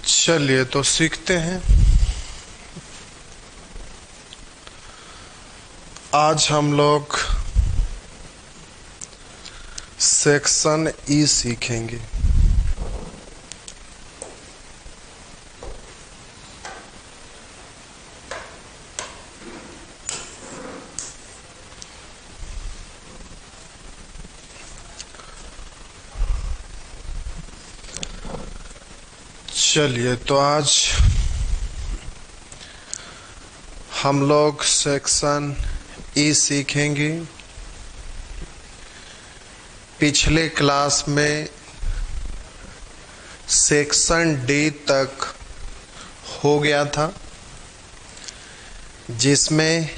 चलिए तो सीखते हैं। आज हम लोग सेक्शन ई सीखेंगे। चलिए तो आज हम लोग सेक्शन ई सीखेंगे। पिछले क्लास में सेक्शन डी तक हो गया था, जिसमें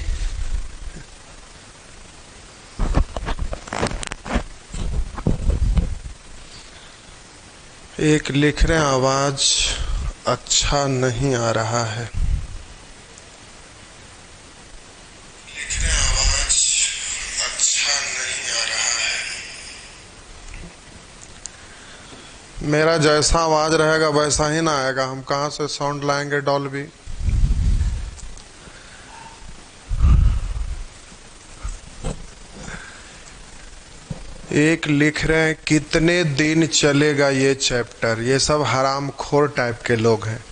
एक लिख रहे आवाज अच्छा नहीं आ रहा है। लिख रहे आवाज अच्छा नहीं आ रहा है। मेरा जैसा आवाज रहेगा वैसा ही ना आएगा। हम कहाँ से साउंड लाएंगे डॉल्बी। एक लिख रहे हैं कितने दिन चलेगा ये चैप्टर। ये सब हरामखोर टाइप के लोग हैं।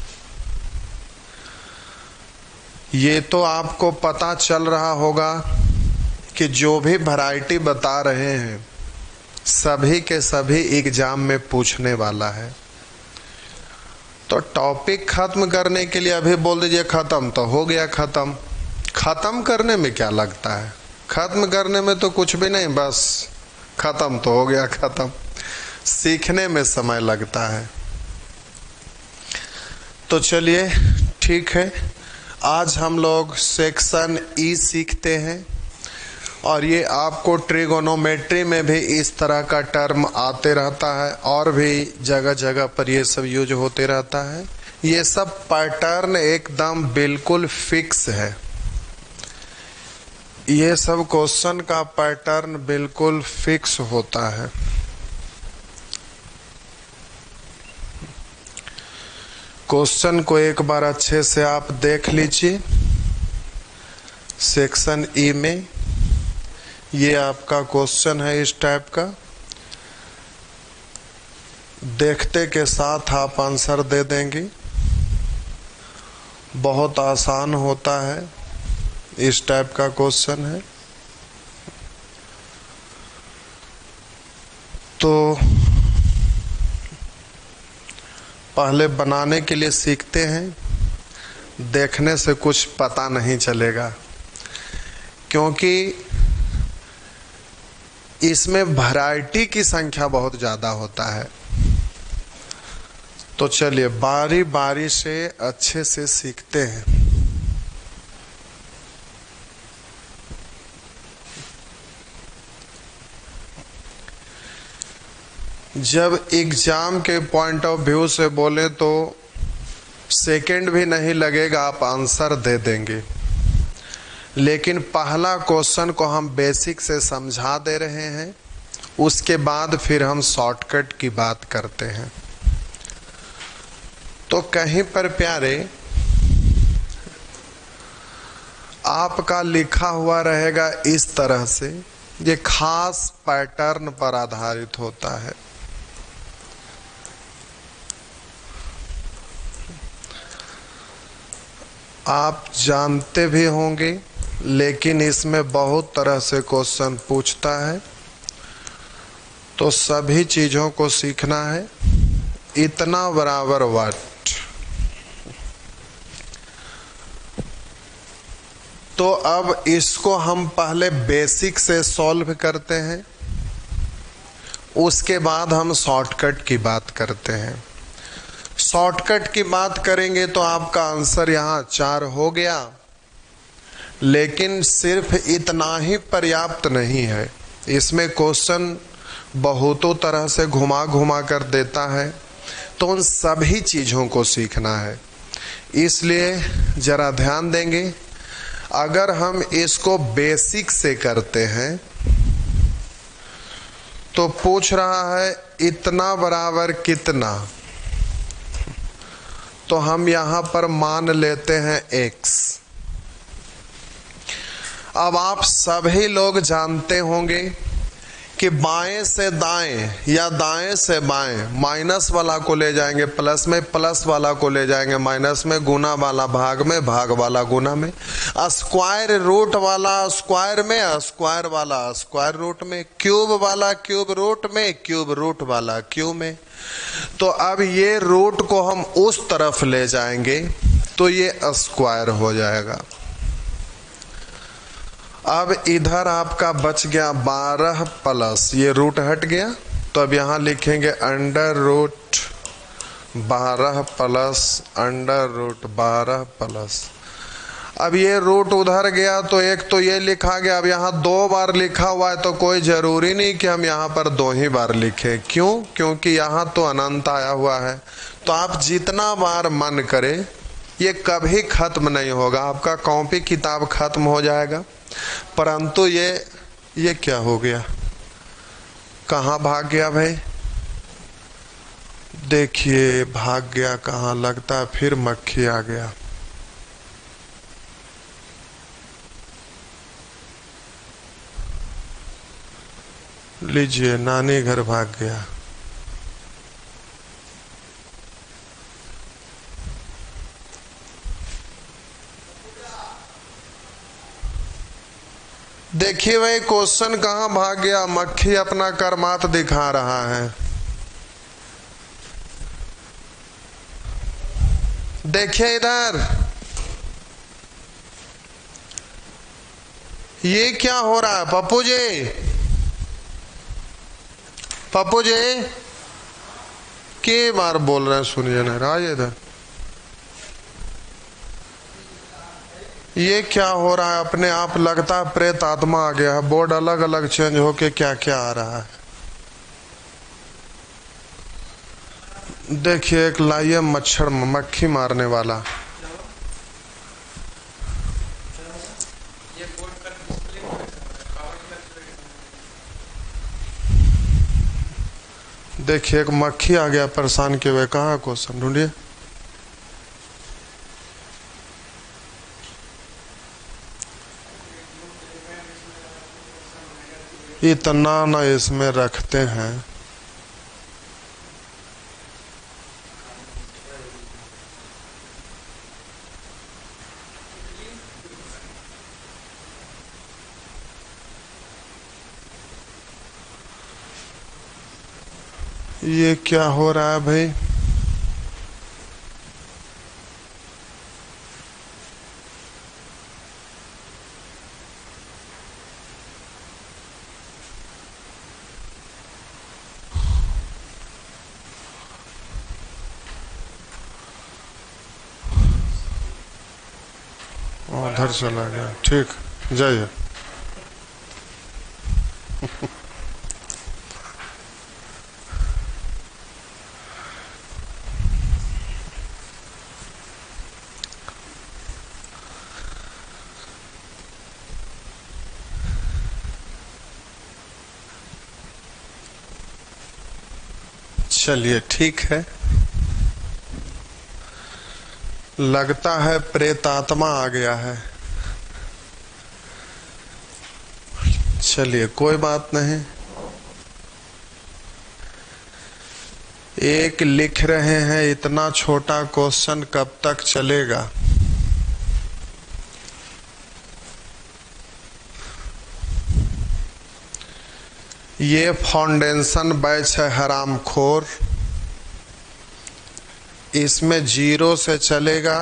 ये तो आपको पता चल रहा होगा कि जो भी वैरायटी बता रहे हैं सभी के सभी एग्जाम में पूछने वाला है। तो टॉपिक खत्म करने के लिए अभी बोल दीजिए खत्म, तो हो गया खत्म। खत्म करने में क्या लगता है? खत्म करने में तो कुछ भी नहीं, बस खत्म तो हो गया खत्म। सीखने में समय लगता है। तो चलिए ठीक है, आज हम लोग सेक्शन ई सीखते हैं। और ये आपको ट्रिगोनोमेट्री में भी इस तरह का टर्म आते रहता है और भी जगह जगह पर ये सब यूज होते रहता है। ये सब पैटर्न एकदम बिल्कुल फिक्स है। ये सब क्वेश्चन का पैटर्न बिल्कुल फिक्स होता है। क्वेश्चन को एक बार अच्छे से आप देख लीजिए। सेक्शन ई में ये आपका क्वेश्चन है इस टाइप का। देखते के साथ आप आंसर दे देंगे। बहुत आसान होता है, इस टाइप का क्वेश्चन है। तो पहले बनाने के लिए सीखते हैं। देखने से कुछ पता नहीं चलेगा, क्योंकि इसमें वैरायटी की संख्या बहुत ज़्यादा होता है। तो चलिए बारी बारी से अच्छे से सीखते हैं। जब एग्जाम के पॉइंट ऑफ व्यू से बोले तो सेकंड भी नहीं लगेगा, आप आंसर दे देंगे। लेकिन पहला क्वेश्चन को हम बेसिक से समझा दे रहे हैं, उसके बाद फिर हम शॉर्टकट की बात करते हैं। तो कहीं पर प्यारे आपका लिखा हुआ रहेगा इस तरह से। ये खास पैटर्न पर आधारित होता है। आप जानते भी होंगे, लेकिन इसमें बहुत तरह से क्वेश्चन पूछता है। तो सभी चीजों को सीखना है। इतना बराबर व्हाट। तो अब इसको हम पहले बेसिक से सॉल्व करते हैं, उसके बाद हम शॉर्टकट की बात करते हैं। शॉर्टकट की बात करेंगे तो आपका आंसर यहाँ 4 हो गया। लेकिन सिर्फ इतना ही पर्याप्त नहीं है। इसमें क्वेश्चन बहुतों तरह से घुमा घुमा कर देता है, तो उन सभी चीज़ों को सीखना है। इसलिए ज़रा ध्यान देंगे। अगर हम इसको बेसिक से करते हैं तो पूछ रहा है इतना बराबर कितना। तो हम यहां पर मान लेते हैं x। अब आप सभी लोग जानते होंगे कि बाएं से दाएं या दाएं से बाएं माइनस वाला को ले जाएंगे प्लस में, प्लस वाला को ले जाएंगे माइनस में, गुना वाला भाग में, भाग वाला गुना में, स्क्वायर रूट वाला स्क्वायर में, स्क्वायर वाला स्क्वायर रूट में, क्यूब वाला क्यूब रूट में, क्यूब रूट वाला क्यूब में। तो अब ये रूट को हम उस तरफ ले जाएंगे तो ये स्क्वायर हो जाएगा। अब इधर आपका बच गया 12 प्लस, ये रूट हट गया तो अब यहां लिखेंगे under root 12 plus under root 12 plus. अब ये रूट उधर गया तो एक तो ये लिखा गया। अब यहाँ 2 बार लिखा हुआ है तो कोई जरूरी नहीं कि हम यहाँ पर 2 ही बार लिखें। क्यों? क्योंकि यहाँ तो अनंत आया हुआ है। तो आप जितना बार मन करे, ये कभी खत्म नहीं होगा। आपका कॉपी किताब खत्म हो जाएगा, परंतु ये क्या हो गया, कहाँ भाग गया भाई? देखिए भाग गया कहाँ, लगता है फिर मक्खी आ गया। लीजिए, नानी घर भाग गया। देखिए भाई क्वेश्चन कहाँ भाग गया, मक्खी अपना कर्मात दिखा रहा है। देखिए इधर, ये क्या हो रहा है पप्पू जी? पप्पू जी के बार बोल रहे हैं, सुनिए ना राज इधर। ये क्या हो रहा है? अपने आप लगता है प्रेत आत्मा आ गया है। बोर्ड अलग अलग चेंज होके क्या क्या आ रहा है। देखिए एक लाइए मच्छर मक्खी मारने वाला। देखिए एक मक्खी आ गया परेशान किए हुए। कहाँ क्वेश्चन ढूंढिए। इतना ना इसमें रखते हैं। ये क्या हो रहा है भाई? उधर चला गया। ठीक, जाइए। चलिए ठीक है। लगता है प्रेतात्मा आ गया है। चलिए कोई बात नहीं। एक लिख रहे हैं, इतना छोटा क्वेश्चन कब तक चलेगा? ये फाउंडेशन बैच है हरामखोर। इसमें 0 से चलेगा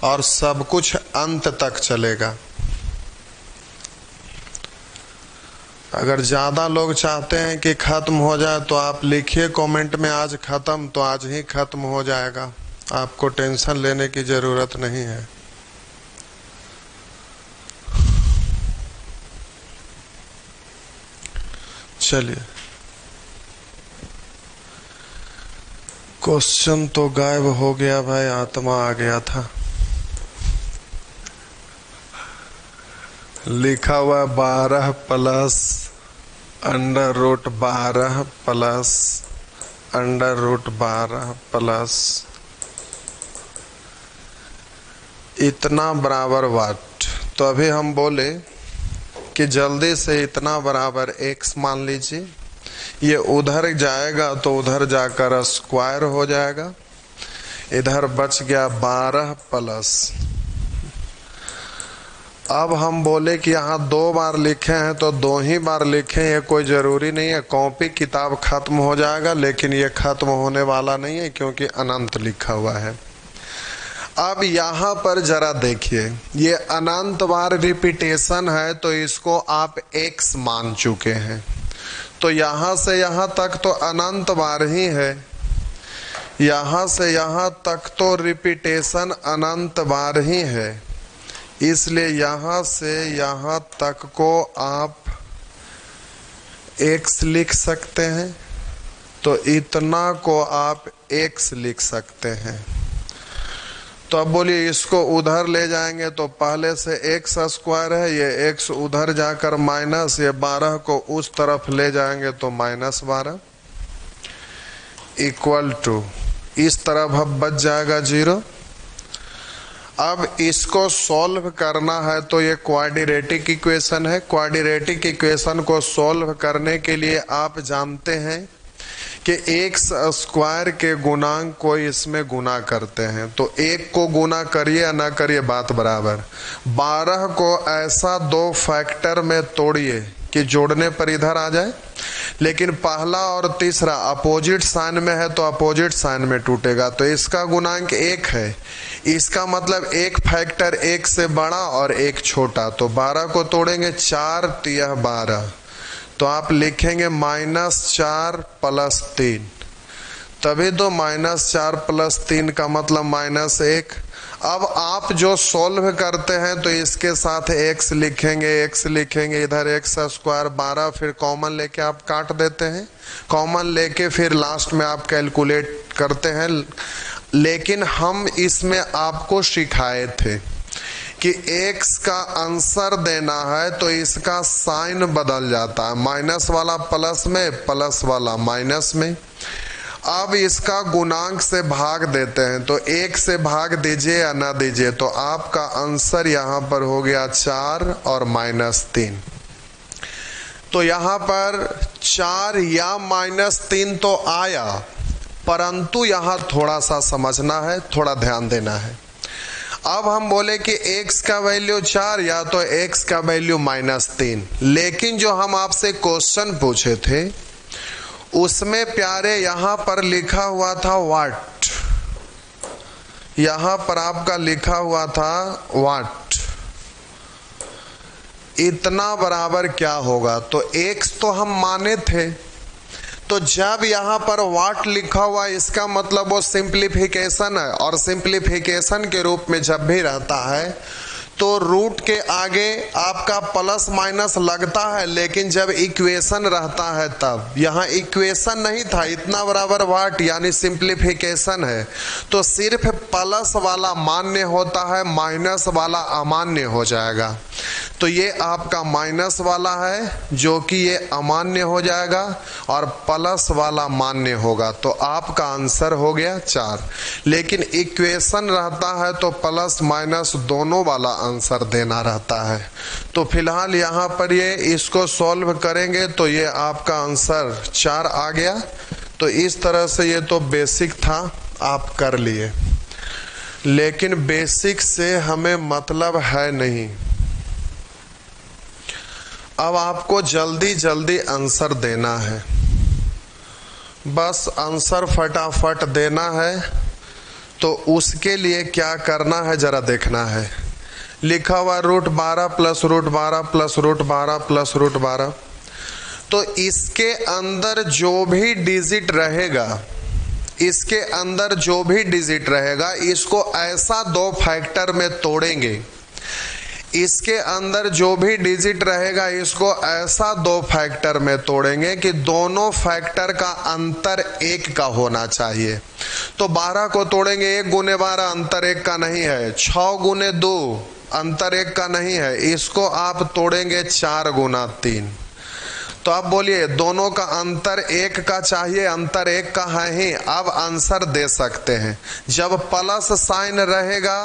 और सब कुछ अंत तक चलेगा। अगर ज़्यादा लोग चाहते हैं कि ख़त्म हो जाए तो आप लिखिए कमेंट में आज ख़त्म, तो आज ही ख़त्म हो जाएगा। आपको टेंशन लेने की ज़रूरत नहीं है। चलिए, क्वेश्चन तो गायब हो गया भाई, आत्मा आ गया था। लिखा हुआ 12 plus under root 12 plus under root 12 plus इतना बराबर वाट। तो अभी हम बोले कि जल्दी से इतना बराबर x मान लीजिए, ये उधर जाएगा तो उधर जाकर स्क्वायर हो जाएगा, इधर बच गया 12 प्लस। अब हम बोले कि यहाँ 2 बार लिखे हैं तो 2 ही बार लिखें, ये कोई ज़रूरी नहीं है, कॉपी किताब खत्म हो जाएगा, लेकिन ये खत्म होने वाला नहीं है क्योंकि अनंत लिखा हुआ है। अब यहाँ पर जरा देखिए, ये अनंत बार रिपीटेशन है तो इसको आप x मान चुके हैं, तो यहाँ से यहाँ तक तो अनंत बार ही है, यहाँ से यहाँ तक तो रिपीटेशन अनंत बार ही है, इसलिए यहाँ से यहाँ तक को आप x लिख सकते हैं, तो इतना को आप x लिख सकते हैं। तो अब बोलिए इसको उधर ले जाएंगे तो पहले से x स्क्वायर है, ये x उधर जाकर माइनस, ये 12 को उस तरफ ले जाएंगे तो -12 इक्वल टू इस तरफ अब बच जाएगा 0। अब इसको सॉल्व करना है तो ये क्वाड्रेटिक इक्वेशन है। क्वाड्रेटिक इक्वेशन को सॉल्व करने के लिए आप जानते हैं कि x स्क्वायर के गुणांक को इसमें गुना करते हैं, तो 1 को गुना करिए या ना करिए बात बराबर। 12 को ऐसा 2 फैक्टर में तोड़िए कि जोड़ने पर इधर आ जाए, लेकिन पहला और तीसरा अपोजिट साइन में है तो अपोजिट साइन में टूटेगा, तो इसका गुणांक 1 है, इसका मतलब एक फैक्टर 1 से बड़ा और 1 छोटा, तो 12 को तोड़ेंगे 4 तिया 12, तो आप लिखेंगे -4 + 3, तभी तो -4 + 3 का मतलब -1। अब आप जो सॉल्व करते हैं तो इसके साथ x लिखेंगे, इधर x स्क्वायर 12, फिर कॉमन लेके आप काट देते हैं, कॉमन लेके फिर लास्ट में आप कैलकुलेट करते हैं। लेकिन हम इसमें आपको सिखाए थे कि x का आंसर देना है तो इसका साइन बदल जाता है, माइनस वाला प्लस में, प्लस वाला माइनस में। अब इसका गुणांक से भाग देते हैं, तो 1 से भाग दीजिए या ना दीजिए, तो आपका आंसर यहाँ पर हो गया 4 और -3। तो यहाँ पर 4 या -3 तो आया, परंतु यहाँ थोड़ा सा समझना है, थोड़ा ध्यान देना है। अब हम बोले कि x का वैल्यू 4 या तो x का वैल्यू -3, लेकिन जो हम आपसे क्वेश्चन पूछे थे उसमें प्यारे यहाँ पर लिखा हुआ था वाट, यहाँ पर आपका लिखा हुआ था वाट, इतना बराबर क्या होगा, तो x तो हम माने थे, तो जब यहाँ पर वाट लिखा हुआ इसका मतलब वो सिंप्लीफिकेशन है, और सिंप्लीफिकेशन के रूप में जब भी रहता है तो रूट के आगे आपका प्लस माइनस लगता है, लेकिन जब इक्वेशन रहता है तब, यहाँ इक्वेशन नहीं था, इतना बराबर वाट यानी सिंप्लीफिकेशन है, तो सिर्फ प्लस वाला मान्य होता है, माइनस वाला अमान्य हो जाएगा। तो ये आपका माइनस वाला है जो कि ये अमान्य हो जाएगा और प्लस वाला मान्य होगा, तो आपका आंसर हो गया 4। लेकिन इक्वेशन रहता है तो प्लस माइनस दोनों वाला आंसर देना रहता है। तो फिलहाल यहाँ पर ये इसको सॉल्व करेंगे तो ये आपका आंसर 4 आ गया। तो इस तरह से ये तो बेसिक था, आप कर लिए, लेकिन बेसिक से हमें मतलब है नहीं। अब आपको जल्दी जल्दी आंसर देना है, बस आंसर फटाफट देना है। तो उसके लिए क्या करना है जरा देखना है, लिखा हुआ √12 + √12 + √12 + √12, तो इसके अंदर जो भी डिजिट रहेगा, इसके अंदर जो भी डिजिट रहेगा इसको ऐसा 2 फैक्टर में तोड़ेंगे, इसके अंदर जो भी डिजिट रहेगा इसको ऐसा 2 फैक्टर में तोड़ेंगे कि दोनों फैक्टर का अंतर 1 का होना चाहिए। तो 12 को तोड़ेंगे 1 × 12 अंतर 1 का नहीं है, 6 × 2 अंतर 1 का नहीं है, इसको आप तोड़ेंगे 4 × 3। तो आप बोलिए दोनों का अंतर 1 का चाहिए, अंतर 1 का है ही, अब आंसर दे सकते हैं। जब प्लस साइन रहेगा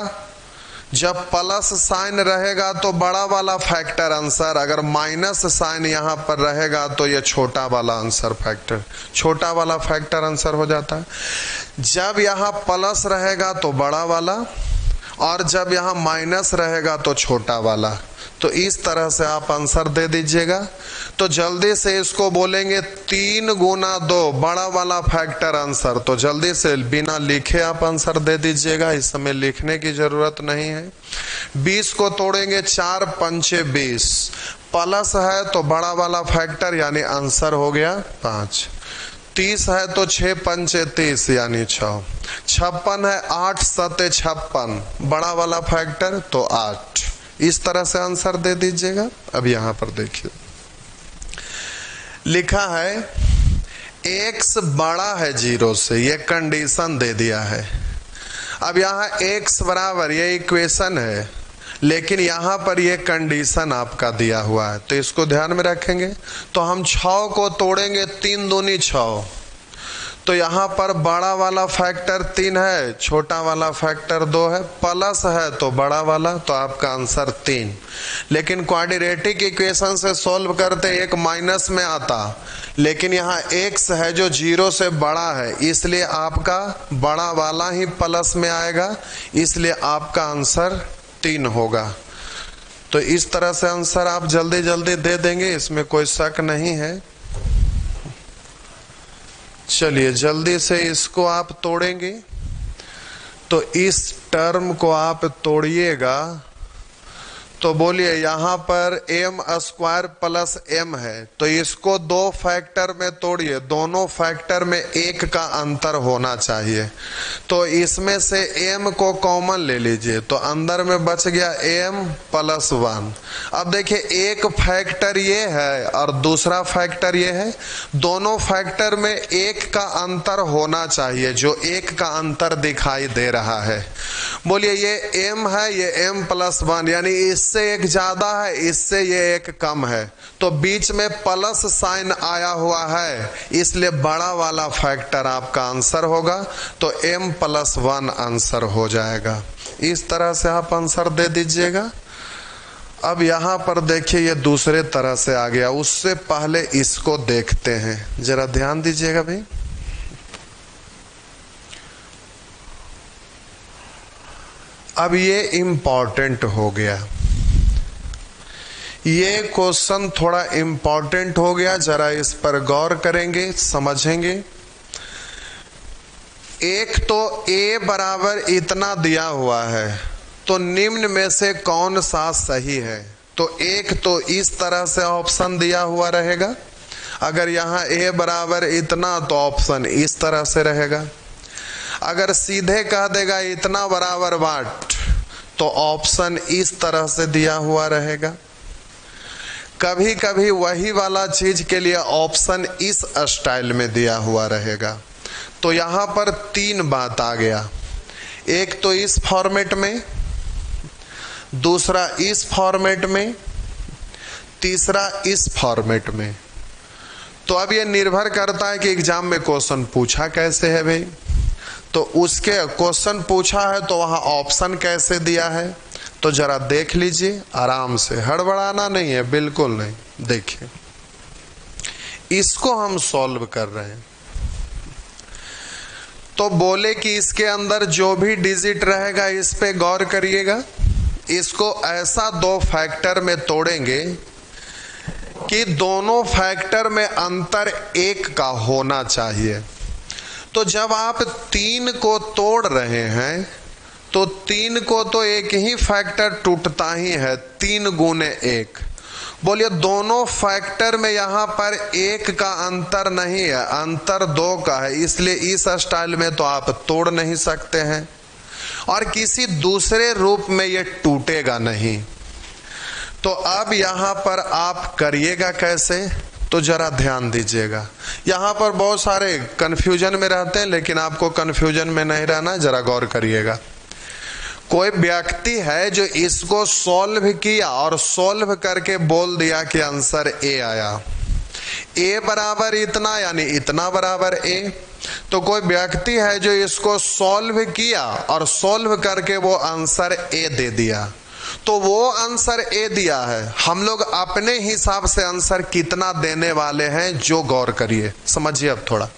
जब प्लस साइन रहेगा तो बड़ा वाला फैक्टर आंसर, अगर माइनस साइन यहाँ पर रहेगा तो ये छोटा वाला आंसर फैक्टर, छोटा वाला फैक्टर आंसर हो जाता है। जब यहाँ प्लस रहेगा तो बड़ा वाला, और जब यहाँ माइनस रहेगा तो छोटा वाला। तो इस तरह से आप आंसर दे दीजिएगा। तो जल्दी से इसको बोलेंगे 3 गुना 2 बड़ा वाला फैक्टर आंसर। तो जल्दी से बिना लिखे आप आंसर दे दीजिएगा, इस समय लिखने की जरूरत नहीं है। 20 को तोड़ेंगे 4 पंचे 20, प्लस है तो बड़ा वाला फैक्टर यानी आंसर हो गया 5। 30 है तो 6 पंचे 30 यानी 6। 56 है 8 सते 56, बड़ा वाला फैक्टर तो 8। इस तरह से आंसर दे दीजिएगा। अब यहां पर देखिए लिखा है x बड़ा है 0 से, ये कंडीशन दे दिया है। अब यहाँ x बराबर ये इक्वेशन है, लेकिन यहाँ पर ये कंडीशन आपका दिया हुआ है, तो इसको ध्यान में रखेंगे। तो हम 6 को तोड़ेंगे 3 दूनी 6, तो यहाँ पर बड़ा वाला फैक्टर 3 है, छोटा वाला फैक्टर 2 है, प्लस है तो बड़ा वाला, तो आपका आंसर 3। लेकिन क्वाड्रेटिक इक्वेशन से सॉल्व करते एक माइनस में आता, लेकिन यहाँ x है जो 0 से बड़ा है, इसलिए आपका बड़ा वाला ही प्लस में आएगा, इसलिए आपका आंसर 3 होगा। तो इस तरह से आंसर आप जल्दी जल्दी दे देंगे, इसमें कोई शक नहीं है। चलिए जल्दी से इसको आप तोड़ेंगे। तो इस टर्म को आप तोड़िएगा, तो बोलिए यहाँ पर m स्क्वायर प्लस m है, तो इसको 2 फैक्टर में तोड़िए, दोनों फैक्टर में 1 का अंतर होना चाहिए। तो इसमें से m को कॉमन ले लीजिए, तो अंदर में बच गया m प्लस 1। अब देखिए एक फैक्टर ये है और दूसरा फैक्टर ये है, दोनों फैक्टर में 1 का अंतर होना चाहिए, जो 1 का अंतर दिखाई दे रहा है। बोलिए ये m है, ये m प्लस 1, यानी इससे एक ज्यादा है, इससे ये एक कम है, तो बीच में प्लस साइन आया हुआ है, इसलिए बड़ा वाला फैक्टर आपका आंसर होगा। तो m प्लस 1 आंसर हो जाएगा। इस तरह से आप आंसर दे दीजिएगा। अब यहां पर देखिए ये दूसरे तरह से आ गया, उससे पहले इसको देखते हैं, जरा ध्यान दीजिएगा भाई। अब ये इंपॉर्टेंट हो गया, ये क्वेश्चन थोड़ा इंपॉर्टेंट हो गया, जरा इस पर गौर करेंगे, समझेंगे। एक तो a बराबर इतना दिया हुआ है, तो निम्न में से कौन सा सही है? तो एक तो इस तरह से ऑप्शन दिया हुआ रहेगा, अगर यहाँ a बराबर इतना तो ऑप्शन इस तरह से रहेगा। अगर सीधे कह देगा इतना बराबर वाट, तो ऑप्शन इस तरह से दिया हुआ रहेगा। कभी कभी वही वाला चीज के लिए ऑप्शन इस स्टाइल में दिया हुआ रहेगा। तो यहां पर 3 बात आ गया, एक तो इस फॉर्मेट में, दूसरा इस फॉर्मेट में, तीसरा इस फॉर्मेट में। तो अब ये निर्भर करता है कि एग्जाम में क्वेश्चन पूछा कैसे है भाई। तो उसके क्वेश्चन पूछा है तो वहां ऑप्शन कैसे दिया है, तो जरा देख लीजिए आराम से, हड़बड़ाना नहीं है, बिल्कुल नहीं। देखिए इसको हम सॉल्व कर रहे हैं, तो बोले कि इसके अंदर जो भी डिजिट रहेगा इस पे गौर करिएगा। इसको ऐसा 2 फैक्टर में तोड़ेंगे कि दोनों फैक्टर में अंतर 1 का होना चाहिए। तो जब आप 3 को तोड़ रहे हैं तो 3 को तो एक ही फैक्टर टूटता ही है, 3 गुने 1। बोलिए दोनों फैक्टर में यहाँ पर 1 का अंतर नहीं है, अंतर 2 का है, इसलिए इस स्टाइल में तो आप तोड़ नहीं सकते हैं, और किसी दूसरे रूप में ये टूटेगा नहीं। तो अब यहाँ पर आप करिएगा कैसे, तो जरा ध्यान दीजिएगा। यहाँ पर बहुत सारे कंफ्यूजन में रहते हैं, लेकिन आपको कंफ्यूजन में नहीं रहना, जरा गौर करिएगा। कोई व्यक्ति है जो इसको सॉल्व किया और सॉल्व करके बोल दिया कि आंसर ए आया, ए बराबर इतना यानी इतना बराबर ए। तो कोई व्यक्ति है जो इसको सॉल्व किया और सॉल्व करके वो आंसर ए दे दिया, तो वो आंसर ए दिया है। हम लोग अपने हिसाब से आंसर कितना देने वाले हैं जो गौर करिए, समझिए अब थोड़ा।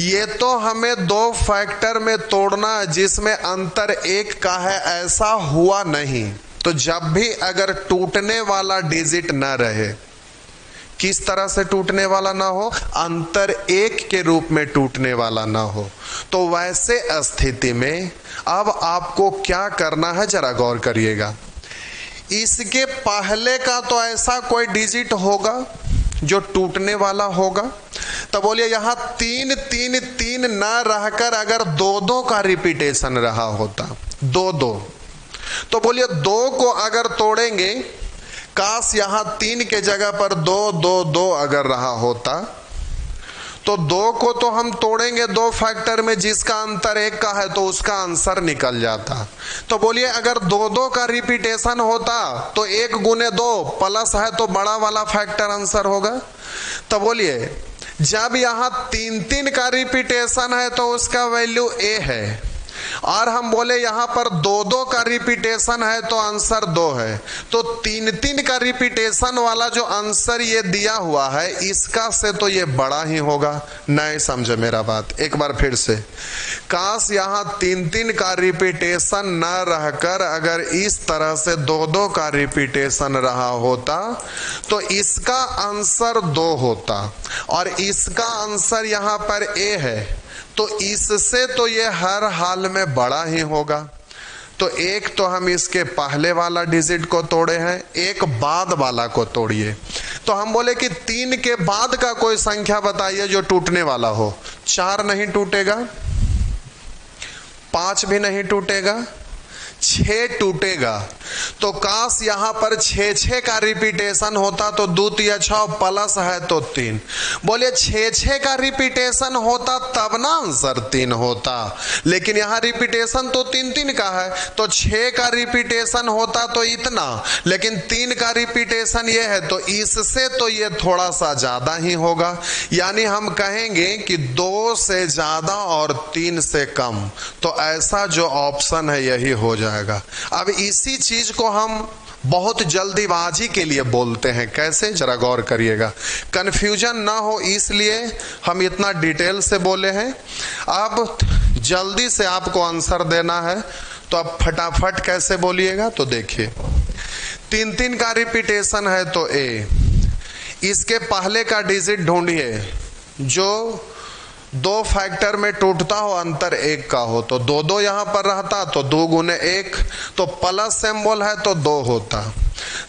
ये तो हमें दो फैक्टर में तोड़ना है जिसमें अंतर एक का है, ऐसा हुआ नहीं। तो जब भी अगर टूटने वाला डिजिट न रहे, किस तरह से टूटने वाला ना हो, अंतर एक के रूप में टूटने वाला ना हो, तो वैसे स्थिति में अब आपको क्या करना है जरा गौर करिएगा। इसके पहले का तो ऐसा कोई डिजिट होगा जो टूटने वाला होगा, तो बोलिए यहां 3 3 3 न रहकर अगर 2 2 का रिपीटेशन रहा होता, 2 2, तो बोलिए 2 को अगर तोड़ेंगे, काश यहां 3 के जगह पर 2 2 2 अगर रहा होता, तो 2 को तो हम तोड़ेंगे 2 फैक्टर में जिसका अंतर एक का है, तो उसका आंसर निकल जाता। तो बोलिए अगर 2 2 का रिपीटेशन होता तो 1 गुने 2 प्लस है तो बड़ा वाला फैक्टर आंसर होगा। तो बोलिए जब यहां 3 3 का रिपीटेशन है तो उसका वैल्यू ए है, और हम बोले यहां पर 2 2 का रिपीटेशन है तो आंसर 2 है। तो 3 3 का रिपीटेशन वाला जो आंसर ये दिया हुआ है इसका से तो ये बड़ा ही होगा। नहीं समझे मेरा बात, एक बार फिर से। काश यहां 3 3 का रिपीटेशन न रहकर अगर इस तरह से 2 2 का रिपीटेशन रहा होता तो इसका आंसर 2 होता और इसका आंसर यहां पर ए है, तो इससे तो ये हर हाल में बड़ा ही होगा। तो एक तो हम इसके पहले वाला डिजिट को तोड़े हैं, एक बाद वाला को तोड़िए। तो हम बोले कि 3 के बाद का कोई संख्या बताइए जो टूटने वाला हो। 4 नहीं टूटेगा, 5 भी नहीं टूटेगा, 6 टूटेगा। तो काश यहां पर 6 6 का रिपीटेशन होता तो 2 3 6 प्लस है तो 3। बोले 6 6 का रिपीटेशन होता तब ना आंसर 3 होता, लेकिन यहां रिपीटेशन तो 3 3 का है, तो 6 का रिपीटेशन होता तो इतना, लेकिन 3 का रिपीटेशन ये है तो इससे तो ये थोड़ा सा ज्यादा ही होगा। यानी हम कहेंगे कि 2 से ज्यादा और 3 से कम, तो ऐसा जो ऑप्शन है यही हो जाएगा। अब इसी चीज को हम बहुत जल्दीबाजी के लिए बोलते हैं, कैसे जरा गौर करिएगा, कंफ्यूजन ना हो इसलिए हम इतना डिटेल से बोले हैं। अब जल्दी से आपको आंसर देना है तो अब फटाफट कैसे बोलिएगा, तो देखिए 3 3 का रिपीटेशन है तो ए, इसके पहले का डिजिट ढूंढिए जो 2 फैक्टर में टूटता हो, अंतर 1 का हो। तो 2 2 यहां पर रहता तो 2 गुने 1, तो प्लस सिंबल है तो 2 होता।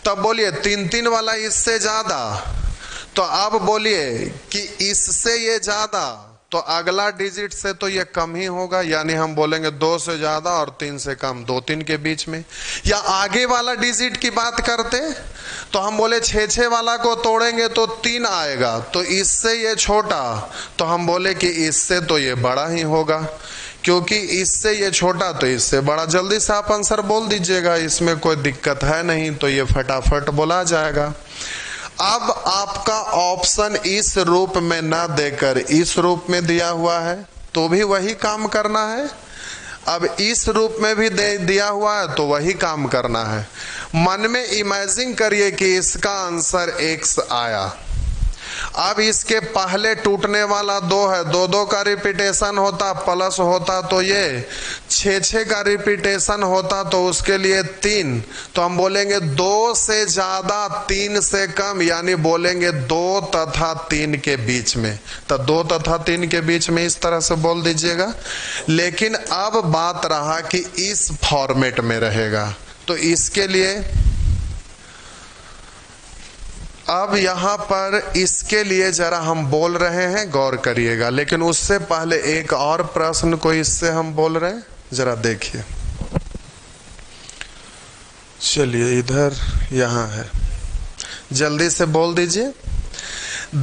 तब बोलिए 3 3 वाला इससे ज्यादा, तो अब बोलिए कि इससे ये ज्यादा, तो अगला डिजिट से तो ये कम ही होगा, यानी हम बोलेंगे 2 से ज्यादा और 3 से कम, 2 3 के बीच में। या आगे वाला डिजिट की बात करते तो हम बोले 6 6 वाला को तोड़ेंगे तो 3 आएगा, तो इससे ये छोटा, तो हम बोले कि इससे तो ये बड़ा ही होगा, क्योंकि इससे ये छोटा तो इससे बड़ा। जल्दी से आप आंसर बोल दीजिएगा, इसमें कोई दिक्कत है नहीं, तो ये फटाफट बोला जाएगा। अब आपका ऑप्शन इस रूप में ना देकर इस रूप में दिया हुआ है तो भी वही काम करना है, अब इस रूप में भी दिया हुआ है तो वही काम करना है। मन में इमेजिन करिए कि इसका आंसर x आया। अब इसके पहले टूटने वाला 2 है, 2 2 का रिपीटेशन होता प्लस होता तो ये 6 6 का रिपीटेशन होता तो उसके लिए 3, तो हम बोलेंगे 2 से ज्यादा 3 से कम, यानी बोलेंगे 2 तथा 3 के बीच में। तो 2 तथा 3 के बीच में इस तरह से बोल दीजिएगा। लेकिन अब बात रहा कि इस फॉर्मेट में रहेगा, तो इसके लिए अब यहां पर इसके लिए जरा हम बोल रहे हैं, गौर करिएगा। लेकिन उससे पहले एक और प्रश्न को इससे हम बोल रहे हैं, जरा देखिए। चलिए इधर यहां है, जल्दी से बोल दीजिए।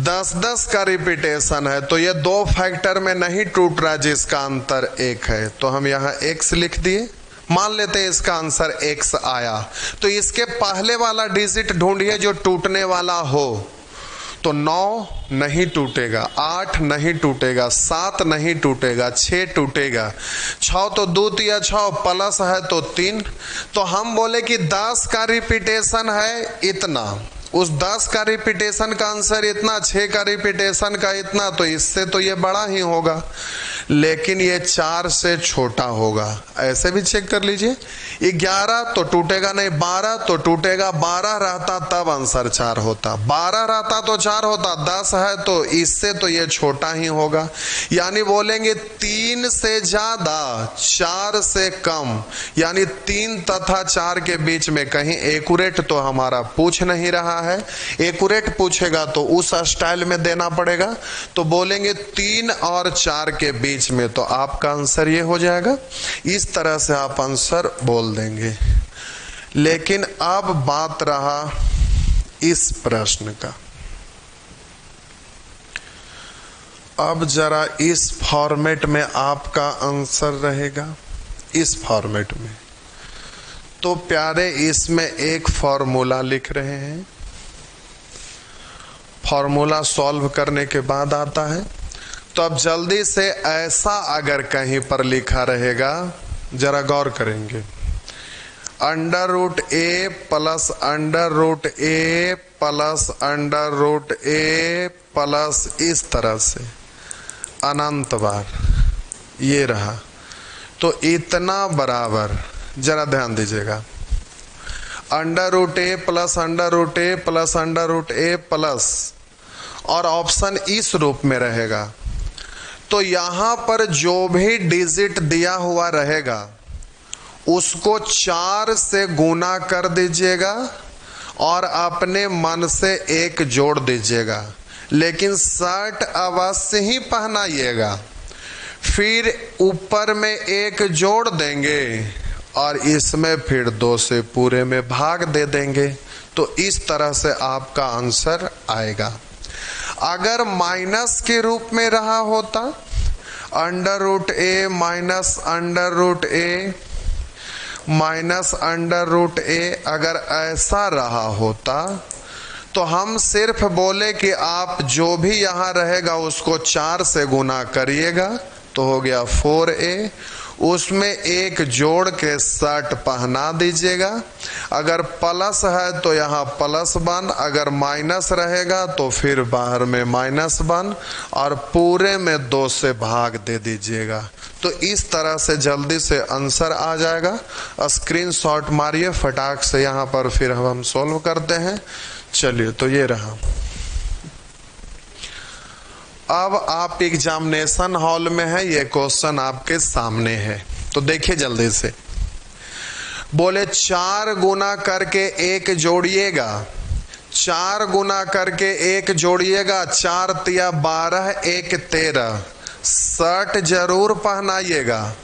10 10 का रिपीटेशन है तो ये 2 फैक्टर में नहीं टूट रहा जिसका अंतर 1 है, तो हम यहां x लिख दिए। मान लेते हैं इसका आंसर x आया, तो इसके पहले वाला डिजिट ढूंढिए जो टूटने वाला हो। तो 9 नहीं टूटेगा, 8 नहीं टूटेगा, 7 नहीं टूटेगा, 6 टूटेगा, 6 तो दूत या 6 प्लस है तो 3। तो हम बोले कि 10 का रिपीटेशन है इतना, उस 10 का रिपीटेशन का आंसर इतना, 6 का रिपीटेशन का इतना, तो इससे तो ये बड़ा ही होगा, लेकिन ये 4 से छोटा होगा। ऐसे भी चेक कर लीजिए, 11 तो टूटेगा नहीं, 12 तो टूटेगा, 12 रहता तब आंसर 4 होता, 12 रहता तो 4 होता, 10 है तो इससे तो ये छोटा ही होगा। यानी बोलेंगे 3 से ज्यादा 4 से कम, यानी 3 तथा 4 के बीच में कहीं एक्यूरेट तो हमारा पूछ नहीं रहा है। एक्यूरेट पूछेगा तो उस स्टाइल में देना पड़ेगा, तो बोलेंगे 3 और 4 के बीच में, तो आपका आंसर ये हो जाएगा। इस तरह से आप आंसर बोल देंगे। लेकिन अब बात रहा इस प्रश्न का। अब जरा इस फॉर्मेट में आपका आंसर रहेगा, इस फॉर्मेट में। तो प्यारे, इसमें एक फॉर्मूला लिख रहे हैं, फॉर्मूला सॉल्व करने के बाद आता है। तो अब जल्दी से ऐसा अगर कहीं पर लिखा रहेगा, जरा गौर करेंगे, √a plus √a plus √a plus इस तरह से अनंत बार ये रहा, तो इतना बराबर, जरा ध्यान दीजिएगा, √a plus √a plus √a plus, और ऑप्शन इस रूप में रहेगा। तो यहां पर जो भी डिजिट दिया हुआ रहेगा उसको 4 से गुना कर दीजिएगा और अपने मन से 1 जोड़ दीजिएगा, लेकिन शर्ट अवश्य ही पहनाइएगा। फिर ऊपर में 1 जोड़ देंगे और इसमें फिर 2 से पूरे में भाग दे देंगे। तो इस तरह से आपका आंसर आएगा। अगर माइनस के रूप में रहा होता, √a minus √a minus √a, अगर ऐसा रहा होता तो हम सिर्फ बोले कि आप जो भी यहाँ रहेगा उसको 4 से गुना करिएगा, तो हो गया 4a, उसमें 1 जोड़ के शर्ट पहना दीजिएगा। अगर प्लस है तो यहाँ +1, अगर माइनस रहेगा तो फिर बाहर में -1, और पूरे में 2 से भाग दे दीजिएगा। तो इस तरह से जल्दी से आंसर आ जाएगा। स्क्रीनशॉट मारिए फटाक से, यहाँ पर फिर हम सॉल्व करते हैं। चलिए, तो ये रहा। अब आप एग्जामिनेशन हॉल में है, ये क्वेश्चन आपके सामने है, तो देखिए जल्दी से। बोले 4 गुना करके 1 जोड़िएगा, 4 गुना करके 1 जोड़िएगा, 4 तिया 12, 1 13, शर्ट जरूर पहनाइएगा।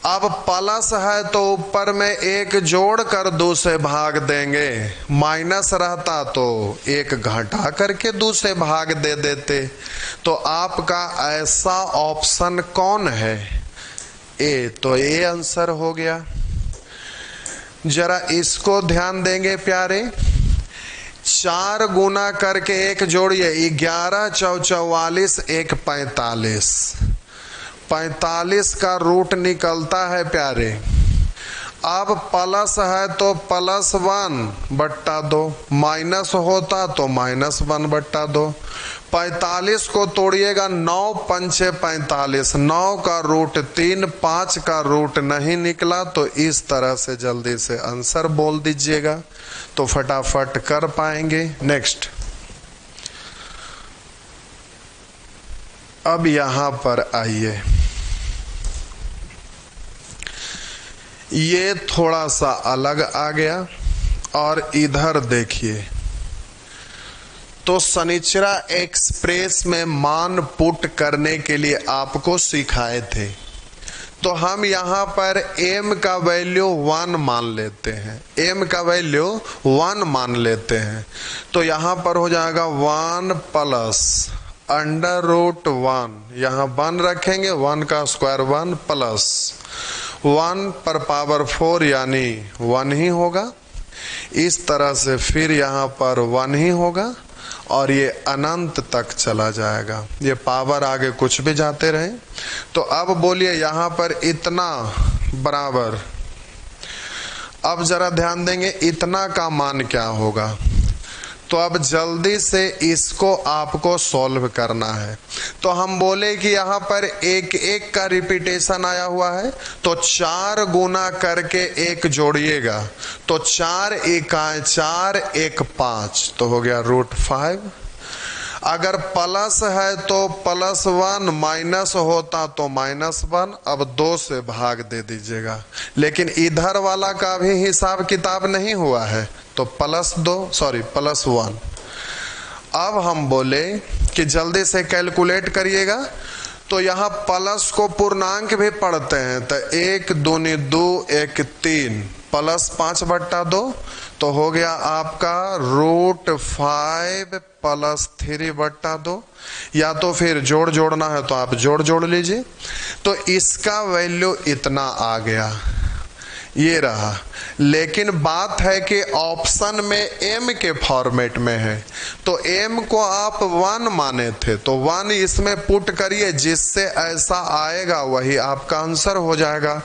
अब प्लस है तो ऊपर में 1 जोड़ कर 2 से भाग देंगे, माइनस रहता तो 1 घटा करके 2 से भाग दे देते। तो आपका ऐसा ऑप्शन कौन है? ए, तो ए आंसर हो गया। जरा इसको ध्यान देंगे प्यारे, 4 गुना करके 1 जोड़िए, 11 × 44, 1 45, 45 का रूट निकलता है प्यारे। अब प्लस है तो +1/2, माइनस होता तो -1/2। 45 को तोड़िएगा, 9 पंचे 45, 9 का रूट 3, 5 का रूट नहीं निकला, तो इस तरह से जल्दी से आंसर बोल दीजिएगा, तो फटाफट कर पाएंगे। नेक्स्ट, अब यहां पर आइए, ये थोड़ा सा अलग आ गया, और इधर देखिए। तो शनिचरा एक्सप्रेस में मान पुट करने के लिए आपको सिखाए थे, तो हम यहाँ पर m का वैल्यू 1 मान लेते हैं, m का वैल्यू 1 मान लेते हैं। तो यहाँ पर हो जाएगा 1 प्लस √1, यहाँ 1 रखेंगे, 1 का स्क्वायर 1 प्लस 1 पर पावर 4 यानी 1 ही होगा। इस तरह से फिर यहाँ पर 1 ही होगा, और ये अनंत तक चला जाएगा। ये पावर आगे कुछ भी जाते रहे। तो अब बोलिए यहाँ पर इतना बराबर, अब जरा ध्यान देंगे इतना का मान क्या होगा। तो अब जल्दी से इसको आपको सॉल्व करना है। तो हम बोले कि यहाँ पर एक एक का रिपीटेशन आया हुआ है, तो 4 गुना करके 1 जोड़िएगा तो 4 इकाई 4 1 5, तो हो गया √5। अगर प्लस है तो +1, माइनस होता तो -1। अब 2 से भाग दे दीजिएगा, लेकिन इधर वाला का भी हिसाब किताब नहीं हुआ है, तो +1। अब हम बोले कि जल्दी से कैलकुलेट करिएगा। तो यहाँ प्लस को पूर्णांक भी पढ़ते हैं, तो 1 दूनी 2 1 3 प्लस 5/2, तो हो गया आपका √5 + 3/2। या तो फिर जोड़ना है तो आप जोड़ लीजिए। तो इसका वैल्यू इतना आ गया, ये रहा। लेकिन बात है कि ऑप्शन में m के फॉर्मेट में है, तो m को आप 1 माने थे, तो 1 इसमें पुट करिए, जिससे ऐसा आएगा वही आपका आंसर हो जाएगा।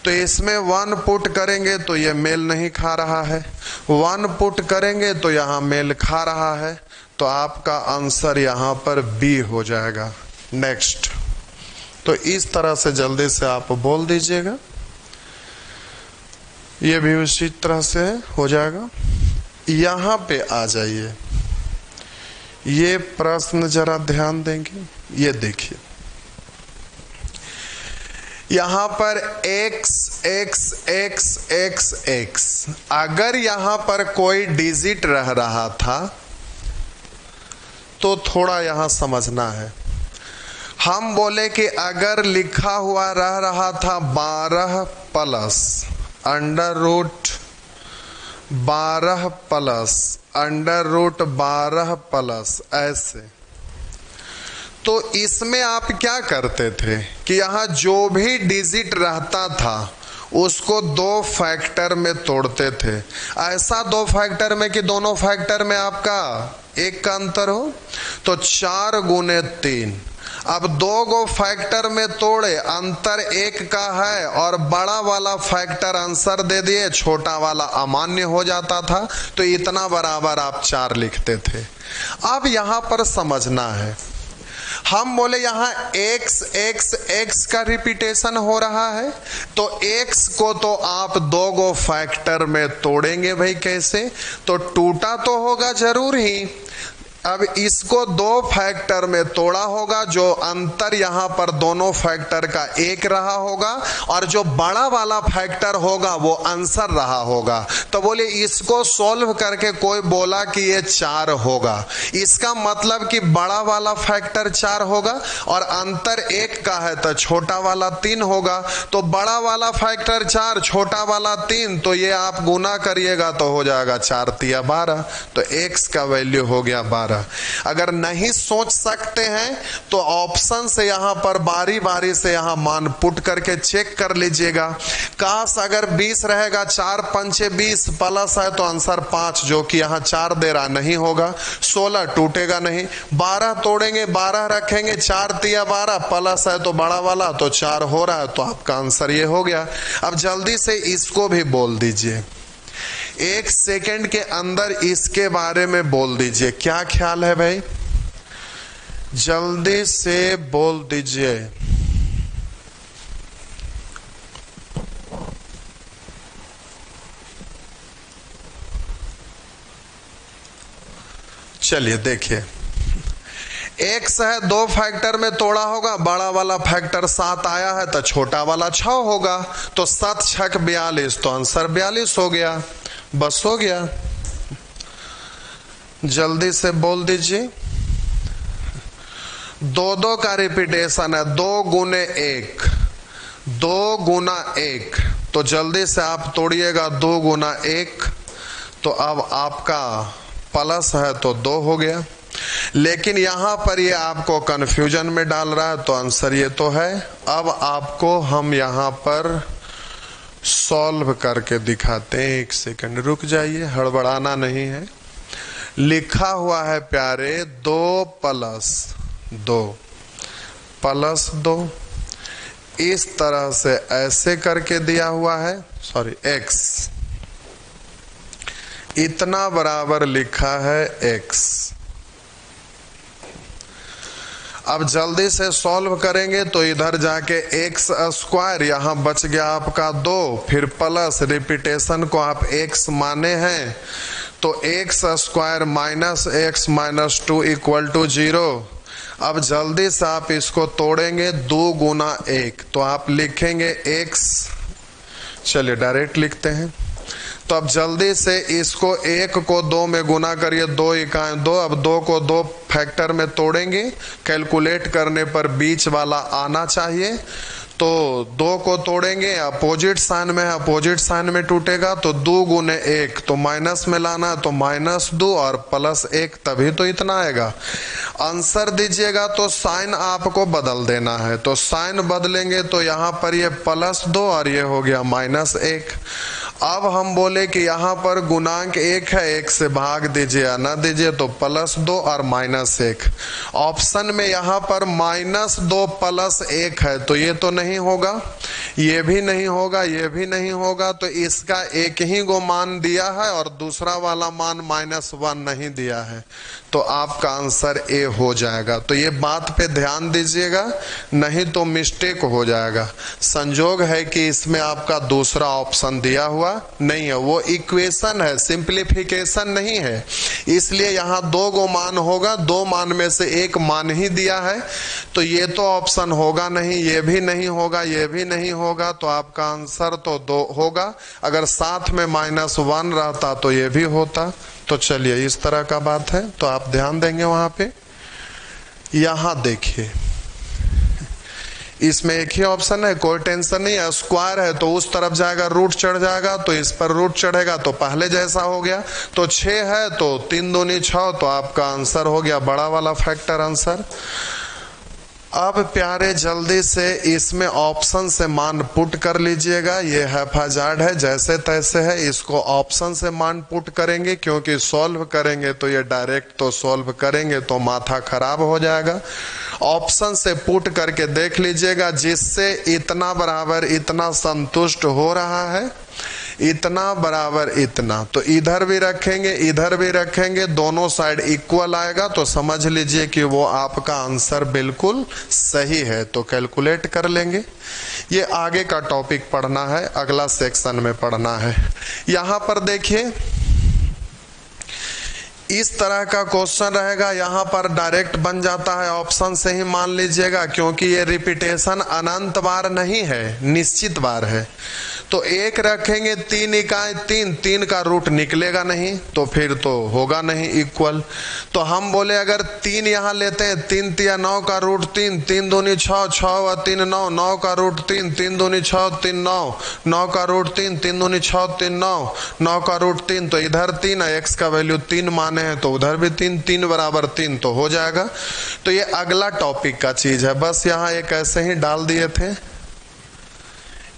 तो इसमें 1 पुट करेंगे तो ये मेल नहीं खा रहा है, 1 पुट करेंगे तो यहाँ मेल खा रहा है, तो आपका आंसर यहाँ पर B हो जाएगा। नेक्स्ट। तो इस तरह से जल्दी से आप बोल दीजिएगा, ये भी उसी तरह से हो जाएगा। यहाँ पे आ जाइए, ये प्रश्न जरा ध्यान देंगे, ये देखिए यहाँ पर x x x x x, अगर यहाँ पर कोई डिजिट रह रहा था तो थोड़ा यहाँ समझना है। हम बोले कि अगर लिखा हुआ रह रहा था 12 प्लस √12 प्लस √12 प्लस ऐसे, तो इसमें आप क्या करते थे कि यहाँ जो भी डिजिट रहता था उसको 2 फैक्टर में तोड़ते थे। ऐसा 2 फैक्टर में कि दोनों फैक्टर में आपका 1 का अंतर हो, तो 4 गुने 3। अब 2 गो फैक्टर में तोड़े, अंतर 1 का है और बड़ा वाला फैक्टर आंसर दे दिए, छोटा वाला अमान्य हो जाता था, तो इतना बराबर आप 4 लिखते थे। अब यहाँ पर समझना है, हम बोले यहाँ x x x का रिपीटेशन हो रहा है, तो x को तो आप 2 गो फैक्टर में तोड़ेंगे भाई। कैसे? तो टूटा तो होगा जरूर ही। अब इसको 2 फैक्टर में तोड़ा होगा, जो अंतर यहाँ पर दोनों फैक्टर का 1 रहा होगा, और जो बड़ा वाला फैक्टर होगा वो आंसर रहा होगा। तो बोले इसको सॉल्व करके कोई बोला कि ये 4 होगा, इसका मतलब कि बड़ा वाला फैक्टर 4 होगा और अंतर 1 का है तो छोटा वाला 3 होगा। तो बड़ा वाला फैक्टर 4, छोटा वाला 3, तो ये आप गुना करिएगा तो हो जाएगा 4 तिया 12, तो x का वैल्यू हो गया 12। अगर नहीं सोच सकते हैं तो ऑप्शन से यहां पर बारी बारी से यहां मान पुट करके चेक कर लीजिएगा। काश अगर 20 रहेगा, 4 पंचे 20 प्लस है तो आंसर 5, जो कि यहां 4 दे रहा नहीं होगा। 16 टूटेगा नहीं, 12 तोड़ेंगे, 12 रखेंगे, 4 तिया 12 प्लस है तो बड़ा वाला, तो 4 हो रहा है, तो आपका आंसर ये हो गया। अब जल्दी से इसको भी बोल दीजिए, 1 सेकंड के अंदर इसके बारे में बोल दीजिए। क्या ख्याल है भाई? जल्दी से बोल दीजिए। चलिए देखिए, x है 2 फैक्टर में तोड़ा होगा, बड़ा वाला फैक्टर 7 आया है तो छोटा वाला 6 होगा, तो 7 6 42, तो आंसर 42 हो गया। बस हो गया, जल्दी से बोल दीजिए। 2 का रिपीटेशन है, 2 गुने 1, 2 गुना 1, तो जल्दी से आप तोड़िएगा 2 गुना 1, तो अब आपका प्लस है तो 2 हो गया। लेकिन यहां पर ये आपको कंफ्यूजन में डाल रहा है, तो आंसर ये तो है। अब आपको हम यहां पर सॉल्व करके दिखाते हैं। 1 सेकंड रुक जाइए, हड़बड़ाना नहीं है। लिखा हुआ है प्यारे 2 + 2 + 2, इस तरह से ऐसे करके दिया हुआ है, सॉरी x इतना बराबर लिखा है x। अब जल्दी से सॉल्व करेंगे तो इधर जाके x², यहां बच गया आपका 2, फिर प्लस रिपीटेशन को आप x माने हैं तो x² - x - 2 = 0। अब जल्दी से आप इसको तोड़ेंगे, 2 × 1 तो आप लिखेंगे x, चलिए डायरेक्ट लिखते हैं। तो अब जल्दी से इसको 1 को 2 में गुना करिए, 2 इकाई 2। अब 2 को 2 फैक्टर में तोड़ेंगे, कैलकुलेट करने पर बीच वाला आना चाहिए। तो 2 को तोड़ेंगे, अपोजिट साइन में है, अपोजिट साइन में टूटेगा तो 2 × 1 तो माइनस में लाना, तो -2 और +1, तभी तो इतना आएगा। आंसर दीजिएगा तो साइन आपको बदल देना है, तो साइन बदलेंगे तो यहाँ पर ये +2 और ये हो गया -1। अब हम बोले कि यहाँ पर गुणांक 1 है, 1 से भाग दीजिए या ना दीजिए, तो +2 और -1। ऑप्शन में यहाँ पर -2 + 1 है, तो ये तो नहीं होगा, ये भी नहीं होगा, ये भी नहीं होगा, तो इसका एक ही गो मान दिया है और दूसरा वाला मान -1 नहीं दिया है, तो आपका आंसर ए हो जाएगा। तो ये बात पे ध्यान दीजिएगा, नहीं तो मिस्टेक हो जाएगा। संजोग है कि इसमें आपका दूसरा ऑप्शन दिया हुआ नहीं है, वो इक्वेशन है, सिंप्लीफिकेशन नहीं है, इसलिए यहाँ 2 गो मान होगा, 2 मान में से एक मान ही दिया है, तो ये तो ऑप्शन होगा नहीं, ये भी नहीं होगा, ये भी नहीं होगा, तो आपका आंसर तो 2 होगा। अगर साथ में -1 रहता तो ये भी होता। तो चलिए इस तरह का बात है, तो आप ध्यान देंगे वहां पे। यहां देखिए, इसमें एक ही ऑप्शन है, कोई टेंशन नहीं है। स्क्वायर है तो उस तरफ जाएगा, रूट चढ़ जाएगा, तो इस पर रूट चढ़ेगा तो पहले जैसा हो गया। तो 6 है तो 3 दूनी 6, तो आपका आंसर हो गया बड़ा वाला फैक्टर आंसर। अब प्यारे जल्दी से इसमें ऑप्शन से मान पुट कर लीजिएगा, ये हैफाजार्ड है, जैसे तैसे है, इसको ऑप्शन से मान पुट करेंगे, क्योंकि सॉल्व करेंगे तो ये डायरेक्ट तो सॉल्व करेंगे तो माथा खराब हो जाएगा। ऑप्शन से पुट करके देख लीजिएगा, जिससे इतना बराबर इतना संतुष्ट हो रहा है, इतना बराबर इतना, तो इधर भी रखेंगे इधर भी रखेंगे, दोनों साइड इक्वल आएगा, तो समझ लीजिए कि वो आपका आंसर बिल्कुल सही है। तो कैलकुलेट कर लेंगे। ये आगे का टॉपिक पढ़ना है, अगला सेक्शन में पढ़ना है। यहां पर देखिए इस तरह का क्वेश्चन रहेगा, यहाँ पर डायरेक्ट बन जाता है, ऑप्शन से ही मान लीजिएगा, क्योंकि ये रिपीटेशन अनंत बार नहीं है, निश्चित बार है। तो 1 रखेंगे, 3 इकाई 3, 3 का रूट निकलेगा नहीं, तो फिर तो होगा नहीं इक्वल। तो हम बोले अगर 3 यहाँ लेते हैं, 3 × 9 का रूट 3, 3 दूनी 6, 6 और 3 9, 9 का रूट 3, 3 दूनी 6, 3 9, 9 का रूट 3, 3 दूनी 6, 3 9, 9 का रूट 3, तो इधर 3 है, x का वैल्यू 3 माने हैं, तो उधर भी 3, 3 बराबर 3 तो हो जाएगा। तो ये अगला टॉपिक का चीज है, बस यहाँ एक ऐसे ही डाल दिए थे,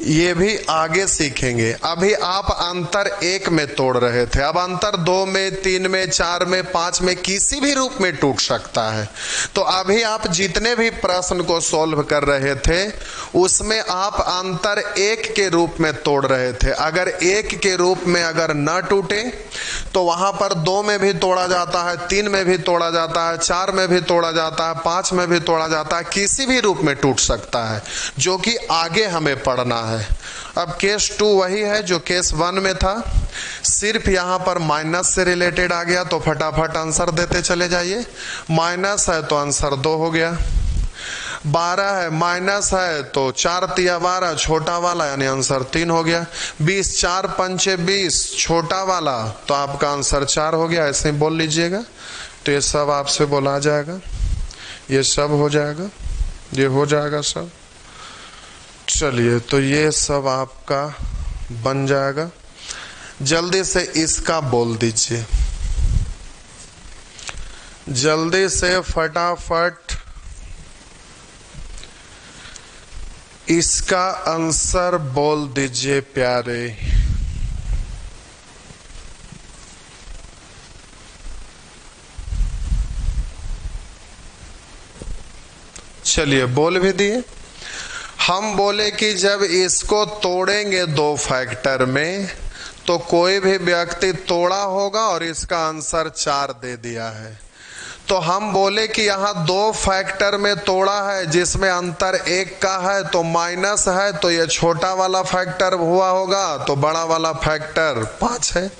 ये भी आगे सीखेंगे। अभी आप अंतर 1 में तोड़ रहे थे, अब अंतर 2 में, 3 में, 4 में, 5 में, किसी भी रूप में टूट सकता है। तो अभी आप जितने भी प्रश्न को सॉल्व कर रहे थे उसमें आप अंतर 1 के रूप में तोड़ रहे थे। अगर 1 के रूप में अगर न टूटे तो वहां पर 2 में भी तोड़ा जाता है, 3 में भी तोड़ा जाता है, 4 में भी तोड़ा जाता है, 5 में भी तोड़ा जाता है, किसी भी रूप में टूट सकता है, जो कि आगे हमें पढ़ना है। अब केस 2 वही है जो केस 1 में था, सिर्फ यहां पर माइनस से रिलेटेड आ गया, तो फटाफट आंसर देते चले जाइए। माइनस है तो आंसर 2 हो गया, 12 है माइनस है तो 4 × 12 छोटा वाला, यानी आंसर 3 हो गया। 20, 4 × 5 20 छोटा वाला, तो आपका आंसर 4 हो गया। ऐसे ही बोल लीजिएगा, तो ये सब आपसे बोला जाएगा, ये सब हो जाएगा, ये हो जाएगा सब। चलिए, तो ये सब आपका बन जाएगा। जल्दी से इसका बोल दीजिए, जल्दी से फटाफट इसका आंसर बोल दीजिए प्यारे। चलिए बोल भी दिए। हम बोले कि जब इसको तोड़ेंगे दो फैक्टर में तो कोई भी व्यक्ति तोड़ा होगा और इसका आंसर 4 दे दिया है। तो हम बोले कि यहाँ दो फैक्टर में तोड़ा है जिसमें अंतर 1 का है तो माइनस है, तो ये छोटा वाला फैक्टर हुआ होगा, तो बड़ा वाला फैक्टर 5 है।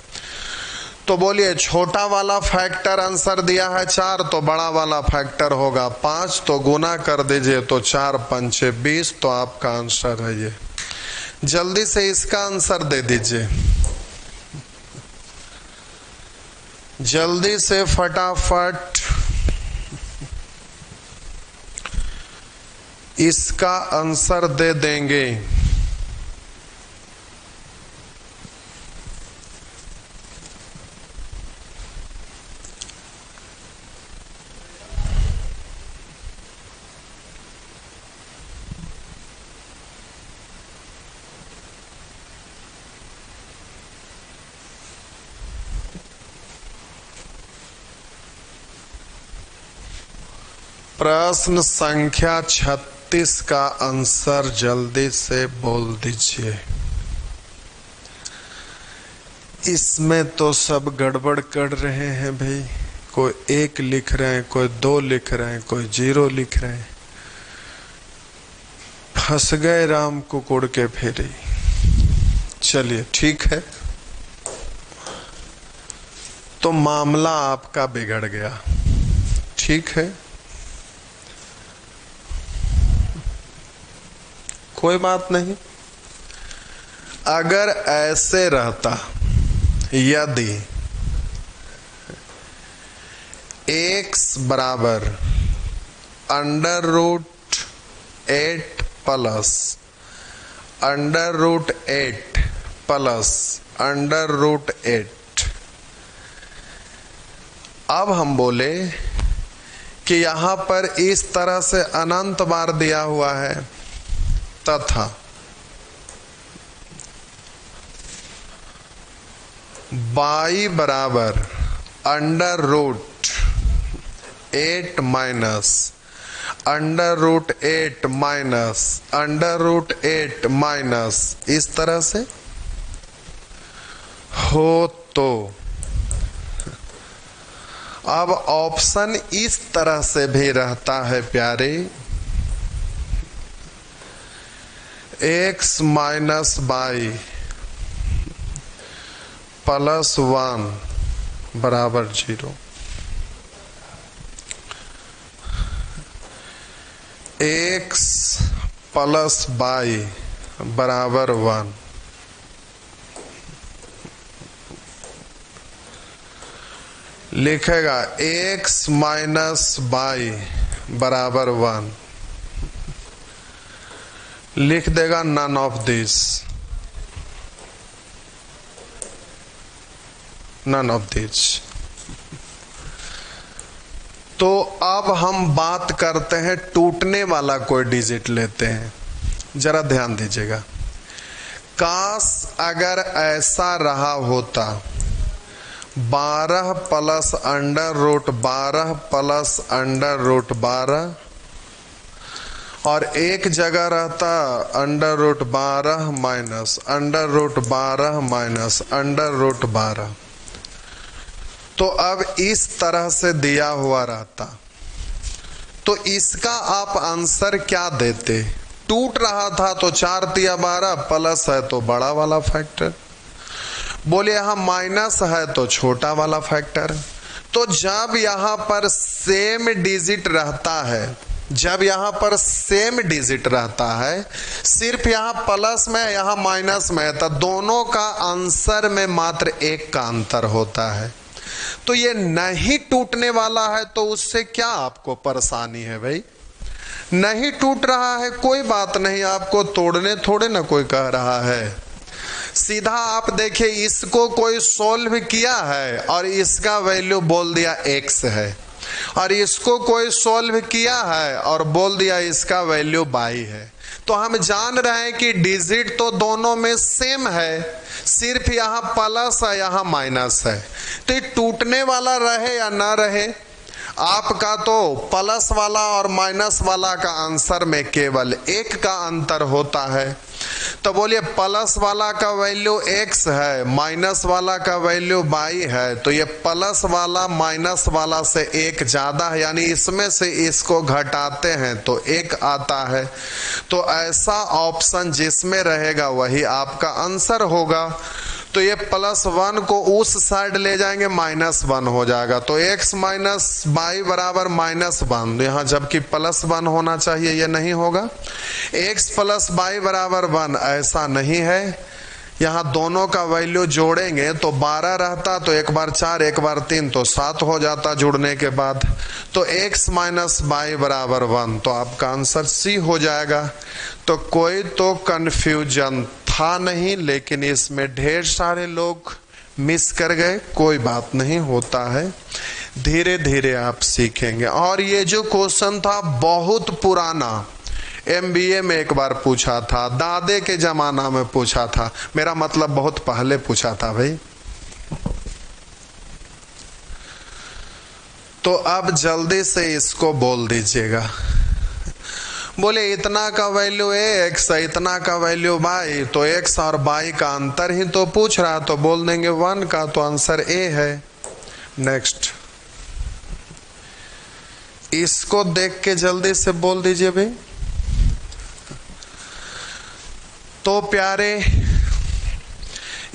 तो बोलिए छोटा वाला फैक्टर आंसर दिया है 4 तो बड़ा वाला फैक्टर होगा 5, तो गुना कर दीजिए तो 4 पंचे 20, तो आपका आंसर है ये। जल्दी से इसका आंसर दे दीजिए, जल्दी से फटाफट इसका आंसर दे देंगे। प्रश्न संख्या 36 का आंसर जल्दी से बोल दीजिए। इसमें तो सब गड़बड़ कर रहे हैं भाई, कोई 1 लिख रहे हैं, कोई 2 लिख रहे हैं, कोई 0 लिख रहे हैं। फंस गए राम कुकुड़ के फेरी। चलिए ठीक है, तो मामला आपका बिगड़ गया, ठीक है, कोई बात नहीं। अगर ऐसे रहता, यदि x बराबर √8 प्लस √8 प्लस √8, अब हम बोले कि यहां पर इस तरह से अनंत बार दिया हुआ है तथा y बराबर √8 माइनस √8 माइनस √8 माइनस इस तरह से हो, तो अब ऑप्शन इस तरह से भी रहता है प्यारे, x माइनस y प्लस 1 बराबर 0, x प्लस y बराबर 1, लिखेगा x माइनस y बराबर 1, लिख देगा none of this, none of this. तो अब हम बात करते हैं, टूटने वाला कोई डिजिट लेते हैं, जरा ध्यान दीजिएगा। काश अगर ऐसा रहा होता 12 प्लस √12 प्लस √12 और एक जगह रहता √12 माइनस √12 माइनस √12, तो अब इस तरह से दिया हुआ रहता, तो इसका आप आंसर क्या देते? टूट रहा था तो 4 तिया 12 प्लस है तो बड़ा वाला फैक्टर, बोले यहां माइनस है तो छोटा वाला फैक्टर। तो जब यहां पर सेम डिजिट रहता है, जब यहां पर सेम डिजिट रहता है, सिर्फ यहां प्लस में यहां माइनस में, तो दोनों का आंसर में मात्र 1 का अंतर होता है। तो ये नहीं टूटने वाला है, तो उससे क्या आपको परेशानी है भाई? नहीं टूट रहा है कोई बात नहीं, आपको तोड़ने थोड़े ना कोई कह रहा है। सीधा आप देखिए, इसको कोई सोल्व किया है और इसका वैल्यू बोल दिया x है, और इसको कोई सोल्व किया है और बोल दिया इसका वैल्यू y है। तो हम जान रहे हैं कि डिजिट तो दोनों में सेम है, सिर्फ यहाँ प्लस है यहाँ माइनस है। तो ये टूटने वाला रहे या ना रहे, आपका तो प्लस वाला और माइनस वाला का आंसर में केवल एक का अंतर होता है। तो बोलिए प्लस वाला का वैल्यू x है, माइनस वाला का वैल्यू y है, तो ये प्लस वाला माइनस वाला से एक ज्यादा है, यानी इसमें से इसको घटाते हैं तो एक आता है। तो ऐसा ऑप्शन जिसमें रहेगा वही आपका आंसर होगा। तो ये +1 को उस साइड ले जाएंगे, -1 हो जाएगा। तो x माइनस y बराबर -1, यहाँ जबकि +1 होना चाहिए, ये नहीं होगा। x + y बराबर 1, ऐसा नहीं है। यहाँ दोनों का वैल्यू जोड़ेंगे तो 12 रहता, तो एक बार 4 एक बार 3 तो 7 हो जाता जुड़ने के बाद। तो x माइनस y बराबर 1, तो आपका आंसर C हो जाएगा। तो कोई तो कंफ्यूजन था नहीं, लेकिन इसमें ढेर सारे लोग मिस कर गए। कोई बात नहीं, होता है, धीरे धीरे आप सीखेंगे। और ये जो क्वेश्चन था बहुत पुराना, MBA में एक बार पूछा था, दादे के जमाना में पूछा था, मेरा मतलब बहुत पहले पूछा था भाई। तो अब जल्दी से इसको बोल दीजिएगा। बोले इतना का वैल्यू x है, इतना का वैल्यू y, तो x और y का अंतर ही तो पूछ रहा, तो बोल देंगे 1 का, तो आंसर A है। नेक्स्ट, इसको देख के जल्दी से बोल दीजिए भाई। तो प्यारे,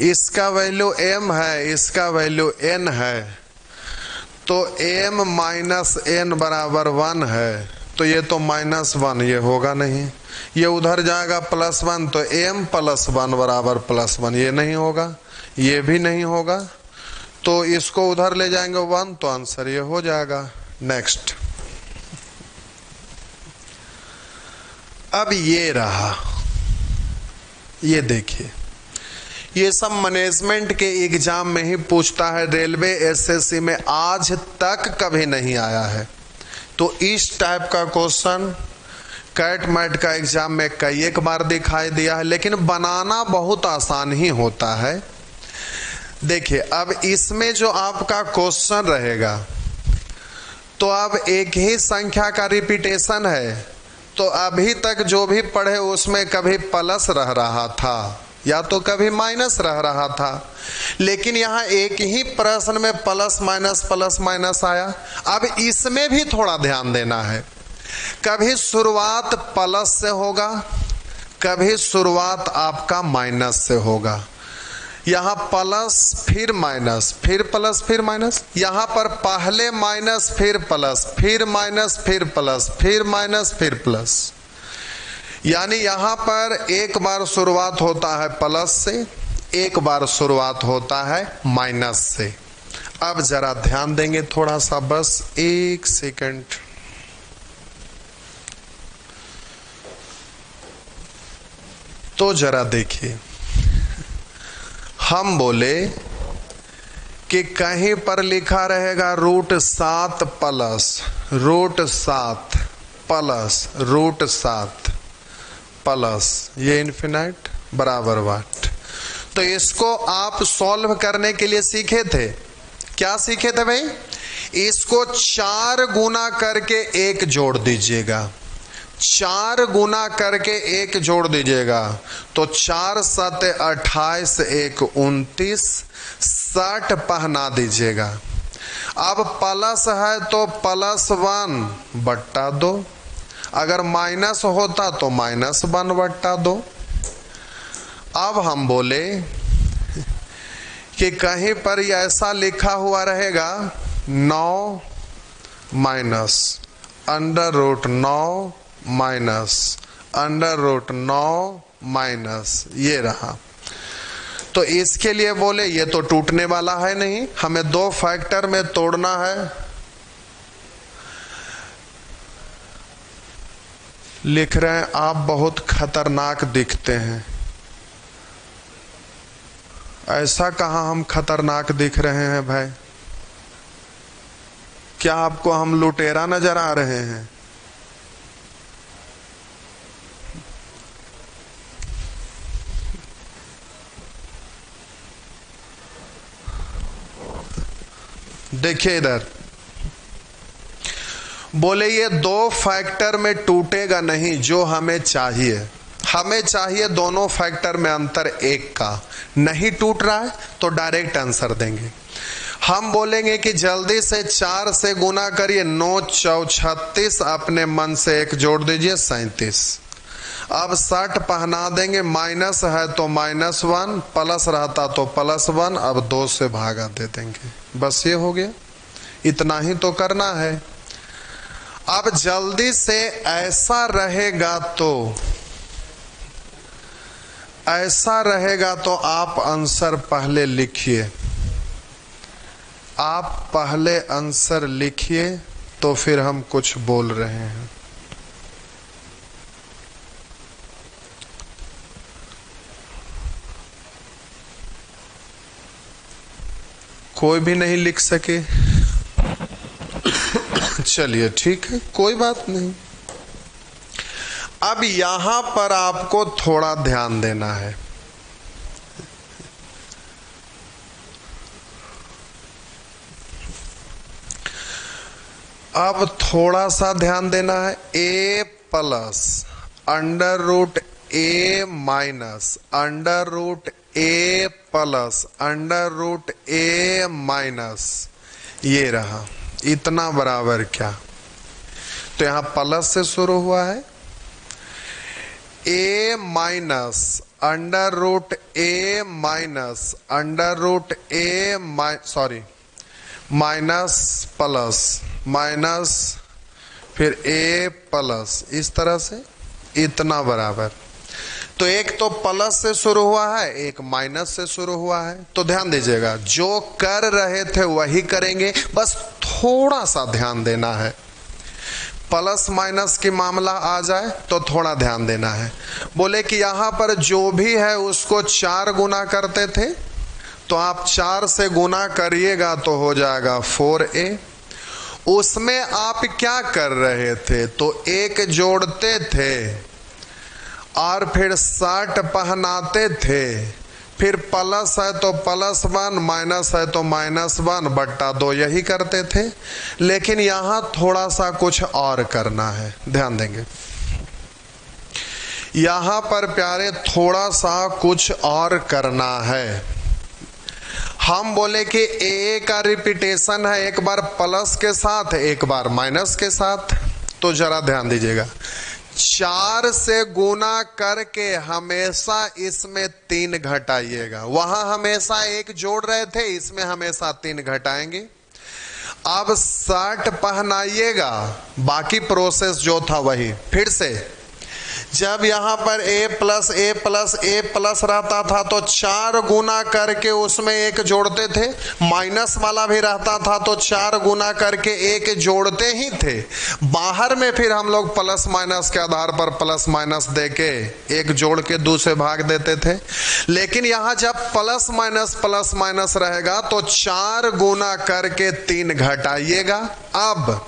इसका वैल्यू m है, इसका वैल्यू n है, तो m माइनस n बराबर 1 है, तो ये तो -1, ये होगा नहीं। ये उधर जाएगा +1, तो m + 1 बराबर +1, ये नहीं होगा, ये भी नहीं होगा। तो इसको उधर ले जाएंगे 1, तो आंसर ये हो जाएगा। नेक्स्ट, अब ये रहा, ये देखिए, ये सब मैनेजमेंट के एग्जाम में ही पूछता है, रेलवे SSC में आज तक कभी नहीं आया है। तो इस टाइप का क्वेश्चन कैट मैट का एग्जाम में कई एक बार दिखाई दिया है, लेकिन बनाना बहुत आसान ही होता है। देखिए, अब इसमें जो आपका क्वेश्चन रहेगा, तो अब एक ही संख्या का रिपीटेशन है, तो अभी तक जो भी पढ़े उसमें कभी प्लस रह रहा था या तो कभी माइनस रह रहा था, लेकिन यहाँ एक ही प्रश्न में प्लस माइनस आया। अब इसमें भी थोड़ा ध्यान देना है, कभी शुरुआत प्लस से होगा, कभी शुरुआत आपका माइनस से होगा। यहाँ प्लस फिर माइनस, फिर प्लस फिर माइनस, यहाँ पर पहले माइनस फिर प्लस, फिर माइनस फिर प्लस, फिर माइनस फिर प्लस, यानी यहाँ पर एक बार शुरुआत होता है प्लस से, एक बार शुरुआत होता है माइनस से। अब जरा ध्यान देंगे थोड़ा सा, बस 1 सेकंड। तो जरा देखिए, हम बोले कि कहीं पर लिखा रहेगा √7 प्लस √7 प्लस √7 प्लस, ये इन्फिनाइट बराबर वाट। तो इसको आप सॉल्व करने के लिए सीखे थे, क्या सीखे थे भाई? इसको 4 गुना करके 1 जोड़ दीजिएगा, 4 गुना करके 1 जोड़ दीजिएगा, तो 4 7 28 1 29, 60 पहना दीजिएगा। अब प्लस है तो +1/2, अगर माइनस होता तो -1/2। अब हम बोले कि कहीं पर ऐसा लिखा हुआ रहेगा 9 माइनस √9 माइनस √9 माइनस, ये रहा। तो इसके लिए बोले ये तो टूटने वाला है नहीं, हमें 2 फैक्टर में तोड़ना है। लिख रहे हैं आप बहुत खतरनाक दिखते हैं। ऐसा कहाँ हम खतरनाक दिख रहे हैं भाई? क्या आपको हम लुटेरा नजर आ रहे हैं? देखिए इधर, बोले ये दो फैक्टर में टूटेगा नहीं जो हमें चाहिए। हमें चाहिए दोनों फैक्टर में अंतर एक का, नहीं टूट रहा है तो डायरेक्ट आंसर देंगे। हम बोलेंगे कि जल्दी से 4 से गुना करिए, 9 चौ 36, अपने मन से 1 जोड़ दीजिए 37। अब 60 पहना देंगे, माइनस है तो -1, प्लस रहता तो +1, अब 2 से भागा दे देंगे। बस ये हो गया, इतना ही तो करना है। अब जल्दी से ऐसा रहेगा तो आप आंसर पहले लिखिए। आप पहले आंसर लिखिए तो फिर हम कुछ बोल रहे हैं। कोई भी नहीं लिख सके? चलिए ठीक है, कोई बात नहीं। अब यहां पर आपको थोड़ा ध्यान देना है। अब थोड़ा सा ध्यान देना है। a plus √a minus √a plus √a minus, ये रहा, इतना बराबर क्या? तो यहां प्लस से शुरू हुआ है, a minus √a minus √a minus plus minus फिर a प्लस, इस तरह से इतना बराबर। तो एक तो प्लस से शुरू हुआ है, एक माइनस से शुरू हुआ है। तो ध्यान दीजिएगा, जो कर रहे थे वही करेंगे, बस थोड़ा सा ध्यान देना है। प्लस माइनस की मामला आ जाए तो थोड़ा ध्यान देना है। बोले कि यहां पर जो भी है उसको 4 गुना करते थे, तो आप 4 से गुना करिएगा तो हो जाएगा 4a। उसमें आप क्या कर रहे थे? तो 1 जोड़ते थे और फिर 60 पहनाते थे, फिर प्लस है तो +1, माइनस है तो -1/2, यही करते थे। लेकिन यहां थोड़ा सा कुछ और करना है, ध्यान देंगे। यहां पर प्यारे थोड़ा सा कुछ और करना है। हम बोले कि a का रिपीटेशन है, एक बार प्लस के साथ एक बार माइनस के साथ। तो जरा ध्यान दीजिएगा, 4 से गुना करके हमेशा इसमें 3 घटाइएगा। वहां हमेशा 1 जोड़ रहे थे, इसमें हमेशा 3 घटाएंगे। अब 60 पहनाइएगा, बाकी प्रोसेस जो था वही। फिर से जब यहां पर a प्लस रहता था तो 4 गुना करके उसमें 1 जोड़ते थे, माइनस वाला भी रहता था तो 4 गुना करके 1 जोड़ते ही थे। बाहर में फिर हम लोग प्लस माइनस के आधार पर प्लस माइनस देके 1 जोड़ के 2 से भाग देते थे। लेकिन यहां जब प्लस माइनस रहेगा तो 4 गुना करके 3 घटाइएगा। अब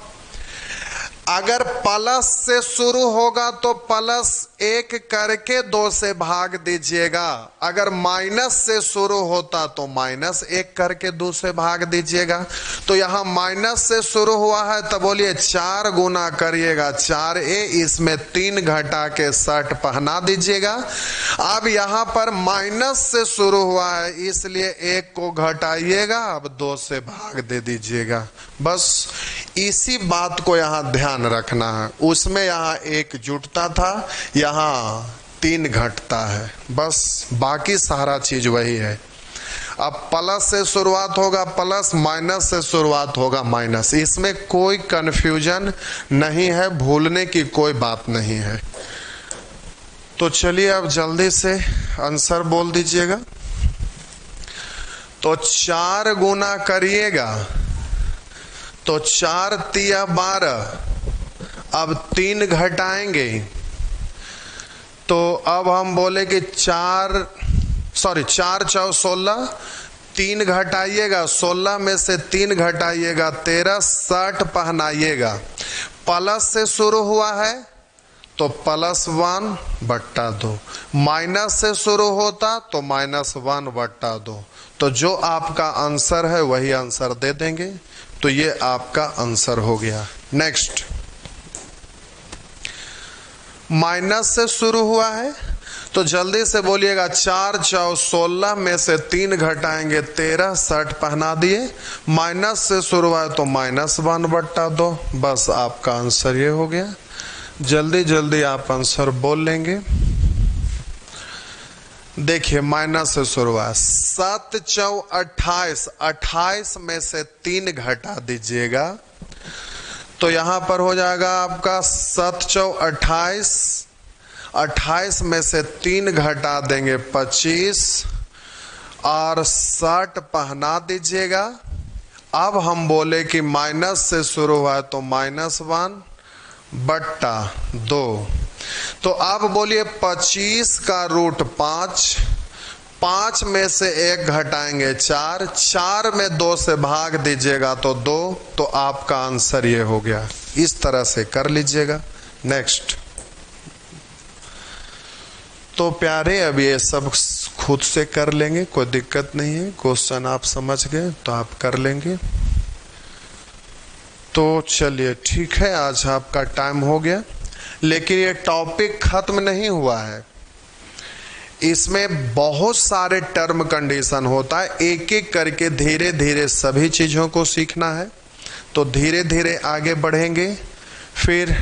अगर प्लस से शुरू होगा तो +1 करके 2 से भाग दीजिएगा। अगर माइनस से शुरू होता तो -1 करके 2 से भाग दीजिएगा। तो यहां माइनस से शुरू हुआ है तो बोलिए 4 गुना करिएगा 4a, इसमें 3 घटा के 60 पहना दीजिएगा। अब यहां पर माइनस से शुरू हुआ है इसलिए 1 को घटाइएगा, अब 2 से भाग दे दीजिएगा। बस इसी बात को यहां ध्यान रखना है। उसमें यहां 1 जुटता था, यहां 3 घटता है, बस बाकी सारा चीज वही है। अब प्लस से शुरुआत होगा प्लस, माइनस से शुरुआत होगा माइनस, इसमें कोई कंफ्यूजन नहीं है, भूलने की कोई बात नहीं है। तो चलिए अब जल्दी से आंसर बोल दीजिएगा। तो 4 गुना करिएगा तो 4 तिया 12, अब 3 घटाएंगे तो अब हम बोले कि 4 चौ 16, 3 घटाइएगा 16 में से 3 घटाइएगा 13, 60 पहनाइएगा। प्लस से शुरू हुआ है तो +1/2, माइनस से शुरू होता तो -1/2। तो जो आपका आंसर है वही आंसर दे देंगे। तो ये आपका आंसर हो गया। नेक्स्ट। माइनस से शुरू हुआ है तो जल्दी से बोलिएगा 4 चौ 16 में से 3 घटाएंगे 13, शर्ट पहना दिए। माइनस से शुरू हुआ है तो -1/2। बस आपका आंसर ये हो गया। जल्दी जल्दी आप आंसर बोल लेंगे। देखिए माइनस से शुरू हुआ, 7 चौ 28, 28 में से 3 घटा दीजिएगा तो यहां पर हो जाएगा आपका 7 चौ 28, 28 में से 3 घटा देंगे 25 और 60 पहना दीजिएगा। अब हम बोले कि माइनस से शुरू हुआ है तो -1/2। तो अब बोलिए 25 का रूट 5, 5 में से 1 घटाएंगे 4, 4 में 2 से भाग दीजिएगा तो 2। तो आपका आंसर ये हो गया। इस तरह से कर लीजिएगा। नेक्स्ट। तो प्यारे अब ये सब खुद से कर लेंगे, कोई दिक्कत नहीं है। क्वेश्चन आप समझ गए तो आप कर लेंगे। तो चलिए ठीक है, आज आपका टाइम हो गया, लेकिन ये टॉपिक खत्म नहीं हुआ है। इसमें बहुत सारे टर्म कंडीशन होता है, एक एक करके धीरे धीरे सभी चीज़ों को सीखना है। तो धीरे धीरे आगे बढ़ेंगे। फिर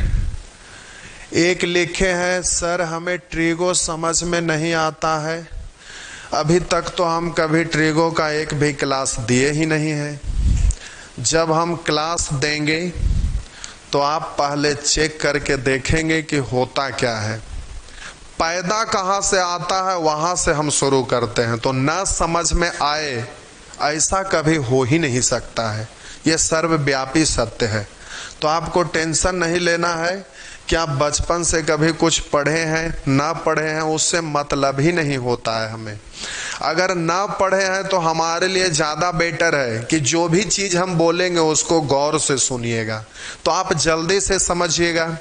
एक लिखे हैं, सर हमें ट्रिगो समझ में नहीं आता है। अभी तक तो हम कभी ट्रिगो का एक भी क्लास दिए ही नहीं है। जब हम क्लास देंगे तो आप पहले चेक करके देखेंगे कि होता क्या है। पैदा कहाँ से आता है वहाँ से हम शुरू करते हैं। तो न समझ में आए ऐसा कभी हो ही नहीं सकता है, यह सर्वव्यापी सत्य है। तो आपको टेंशन नहीं लेना है कि आप बचपन से कभी कुछ पढ़े हैं ना पढ़े हैं, उससे मतलब ही नहीं होता है हमें। अगर ना पढ़े हैं तो हमारे लिए ज़्यादा बेटर है कि जो भी चीज़ हम बोलेंगे उसको गौर से सुनिएगा तो आप जल्दी से समझिएगा।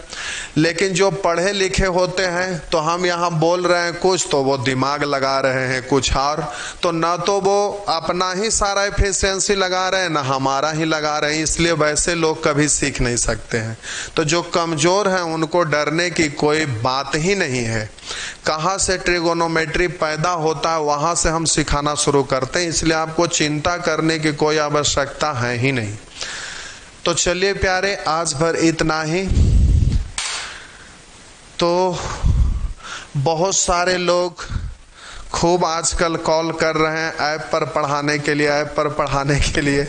लेकिन जो पढ़े लिखे होते हैं तो हम यहाँ बोल रहे हैं कुछ तो वो दिमाग लगा रहे हैं कुछ और, तो ना तो वो अपना ही सारा एफिशिएंसी लगा रहे हैं ना हमारा ही लगा रहे हैं। इसलिए वैसे लोग कभी सीख नहीं सकते हैं। तो जो कमज़ोर हैं उनको डरने की कोई बात ही नहीं है। कहाँ से ट्रिगोनोमेट्री पैदा होता है वहाँ से हम सिखाना शुरू करते हैं, इसलिए आपको चिंता करने की कोई आवश्यकता है ही नहीं। तो चलिए प्यारे, आज भर इतना ही। तो बहुत सारे लोग खूब आजकल कॉल कर रहे हैं ऐप पर पढ़ाने के लिए, ऐप पर पढ़ाने के लिए।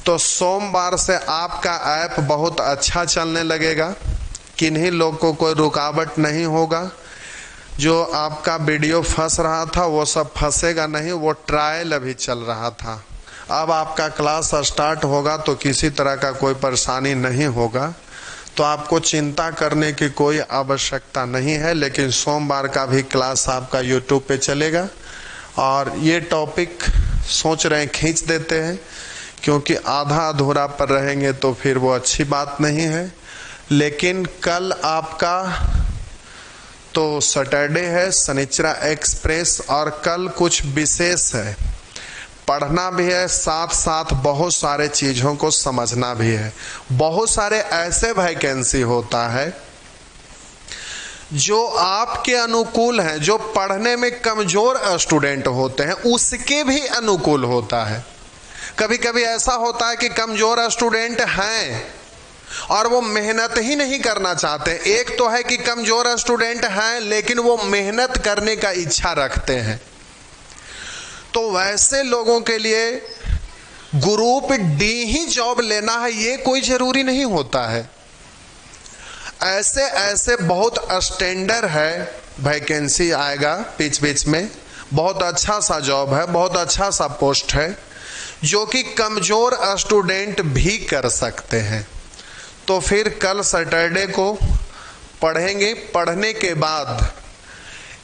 तो सोमवार से आपका ऐप बहुत अच्छा चलने लगेगा, किन्हीं लोग को कोई रुकावट नहीं होगा। जो आपका वीडियो फंस रहा था वो सब फंसेगा नहीं, वो ट्रायल अभी चल रहा था। अब आपका क्लास स्टार्ट होगा तो किसी तरह का कोई परेशानी नहीं होगा, तो आपको चिंता करने की कोई आवश्यकता नहीं है। लेकिन सोमवार का भी क्लास आपका यूट्यूब पे चलेगा। और ये टॉपिक सोच रहे हैं खींच देते हैं, क्योंकि आधा अधूरा पर रहेंगे तो फिर वो अच्छी बात नहीं है। लेकिन कल आपका तो सैटरडे है, शनिचरा एक्सप्रेस, और कल कुछ विशेष है, पढ़ना भी है, साथ साथ बहुत सारे चीज़ों को समझना भी है। बहुत सारे ऐसे वैकेंसी होता है जो आपके अनुकूल हैं, जो पढ़ने में कमज़ोर स्टूडेंट होते हैं उसके भी अनुकूल होता है। कभी कभी ऐसा होता है कि कमज़ोर स्टूडेंट हैं और वो मेहनत ही नहीं करना चाहते। एक तो है कि कमज़ोर स्टूडेंट हैं लेकिन वो मेहनत करने का इच्छा रखते हैं। तो वैसे लोगों के लिए ग्रुप डी ही जॉब लेना है ये कोई ज़रूरी नहीं होता है। ऐसे ऐसे बहुत स्टैंडर्ड है वैकेंसी आएगा बीच बीच में, बहुत अच्छा सा जॉब है, बहुत अच्छा सा पोस्ट है जो कि कमज़ोर स्टूडेंट भी कर सकते हैं। तो फिर कल सैटरडे को पढ़ेंगे। पढ़ने के बाद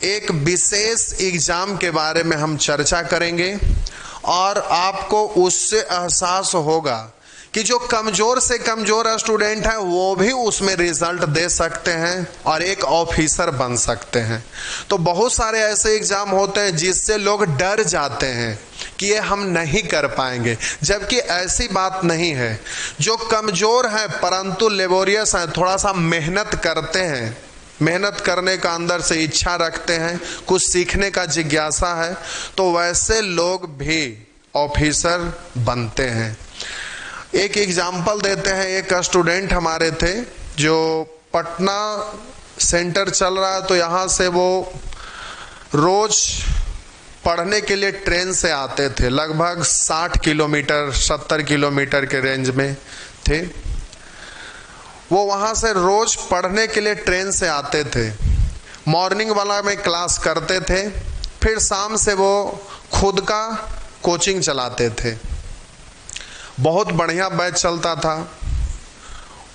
एक विशेष एग्ज़ाम के बारे में हम चर्चा करेंगे और आपको उससे एहसास होगा कि जो कमज़ोर से कमज़ोर स्टूडेंट हैं वो भी उसमें रिजल्ट दे सकते हैं और एक ऑफिसर बन सकते हैं। तो बहुत सारे ऐसे एग्ज़ाम होते हैं जिससे लोग डर जाते हैं कि ये हम नहीं कर पाएंगे, जबकि ऐसी बात नहीं है। जो कमज़ोर हैं परंतु लेबोरियस हैं, थोड़ा सा मेहनत करते हैं, मेहनत करने का अंदर से इच्छा रखते हैं, कुछ सीखने का जिज्ञासा है, तो वैसे लोग भी ऑफिसर बनते हैं। एक एग्जाम्पल देते हैं। एक स्टूडेंट हमारे थे जो पटना सेंटर चल रहा है, तो यहाँ से वो रोज पढ़ने के लिए ट्रेन से आते थे। लगभग 60 किलोमीटर 70 किलोमीटर के रेंज में थे। वो वहाँ से रोज पढ़ने के लिए ट्रेन से आते थे। मॉर्निंग वाला में क्लास करते थे, फिर शाम से वो खुद का कोचिंग चलाते थे। बहुत बढ़िया बैच चलता था।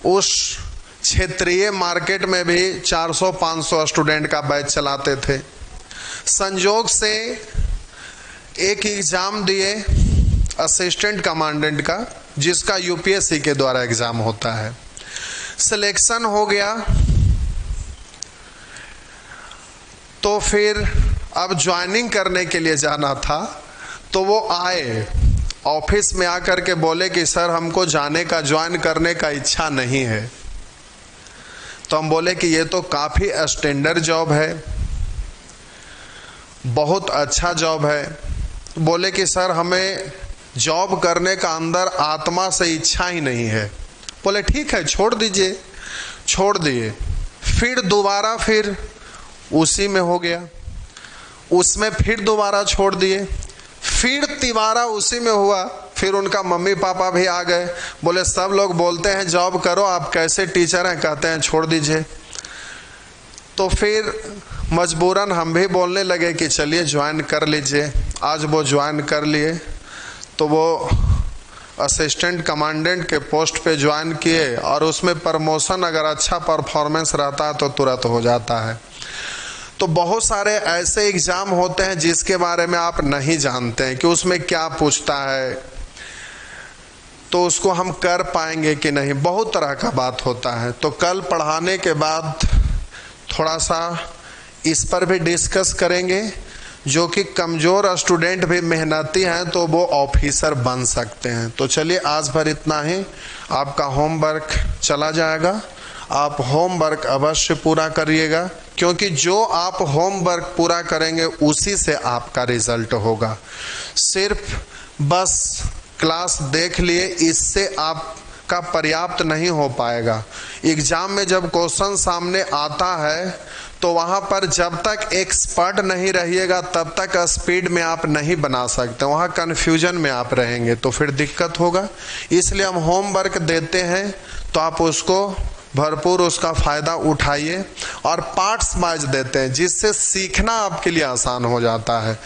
उस क्षेत्रीय मार्केट में भी 400-500 स्टूडेंट का बैच चलाते थे। संयोग से एक एग्ज़ाम दिए असिस्टेंट कमांडेंट का, जिसका यूपीएससी के द्वारा एग्ज़ाम होता है। सिलेक्शन हो गया, तो फिर अब ज्वाइनिंग करने के लिए जाना था। तो वो आए ऑफिस में आकर के बोले कि सर हमको जाने का, ज्वाइन करने का इच्छा नहीं है। तो हम बोले कि ये तो काफ़ी स्टैंडर्ड जॉब है, बहुत अच्छा जॉब है। बोले कि सर हमें जॉब करने का अंदर आत्मा से इच्छा ही नहीं है। बोले ठीक है, छोड़ दीजिए। छोड़ दिए। फिर दोबारा फिर उसी में हो गया, उसमें फिर दोबारा छोड़ दिए, फिर तिबारा उसी में हुआ। फिर उनका मम्मी पापा भी आ गए, बोले सब लोग बोलते हैं जॉब करो, आप कैसे टीचर हैं, कहते हैं छोड़ दीजिए। तो फिर मजबूरन हम भी बोलने लगे कि चलिए ज्वाइन कर लीजिए। आज वो ज्वाइन कर लिए, तो वो असिस्टेंट कमांडेंट के पोस्ट पे ज्वाइन किए, और उसमें प्रमोशन अगर अच्छा परफॉर्मेंस रहता है तो तुरंत हो जाता है। तो बहुत सारे ऐसे एग्ज़ाम होते हैं जिसके बारे में आप नहीं जानते हैं कि उसमें क्या पूछता है, तो उसको हम कर पाएंगे कि नहीं, बहुत तरह का बात होता है। तो कल पढ़ाने के बाद थोड़ा सा इस पर भी डिस्कस करेंगे। जो कि कमज़ोर स्टूडेंट भी मेहनती हैं तो वो ऑफिसर बन सकते हैं। तो चलिए आज भर इतना ही। आपका होमवर्क चला जाएगा, आप होमवर्क अवश्य पूरा करिएगा, क्योंकि जो आप होमवर्क पूरा करेंगे उसी से आपका रिजल्ट होगा। सिर्फ बस क्लास देख लिए, इससे आपका पर्याप्त नहीं हो पाएगा। एग्ज़ाम में जब क्वेश्चन सामने आता है तो वहाँ पर जब तक एक्सपर्ट नहीं रहिएगा तब तक स्पीड में आप नहीं बना सकते, वहाँ कन्फ्यूजन में आप रहेंगे तो फिर दिक्कत होगा। इसलिए हम होमवर्क देते हैं तो आप उसको भरपूर उसका फ़ायदा उठाइए, और पार्ट्स वाइज देते हैं जिससे सीखना आपके लिए आसान हो जाता है।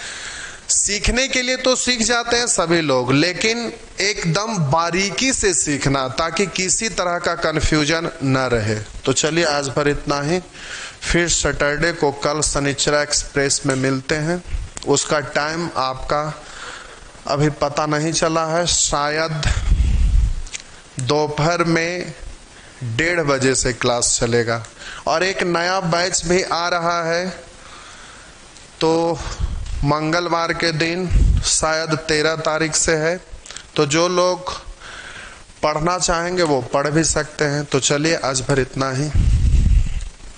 सीखने के लिए तो सीख जाते हैं सभी लोग, लेकिन एकदम बारीकी से सीखना ताकि किसी तरह का कन्फ्यूजन न रहे। तो चलिए आज भर इतना ही। फिर सैटरडे को कल शनिचरा एक्सप्रेस में मिलते हैं। उसका टाइम आपका अभी पता नहीं चला है, शायद दोपहर में 1:30 बजे से क्लास चलेगा। और एक नया बैच भी आ रहा है, तो मंगलवार के दिन शायद 13 तारीख से है। तो जो लोग पढ़ना चाहेंगे वो पढ़ भी सकते हैं। तो चलिए आज भर इतना ही।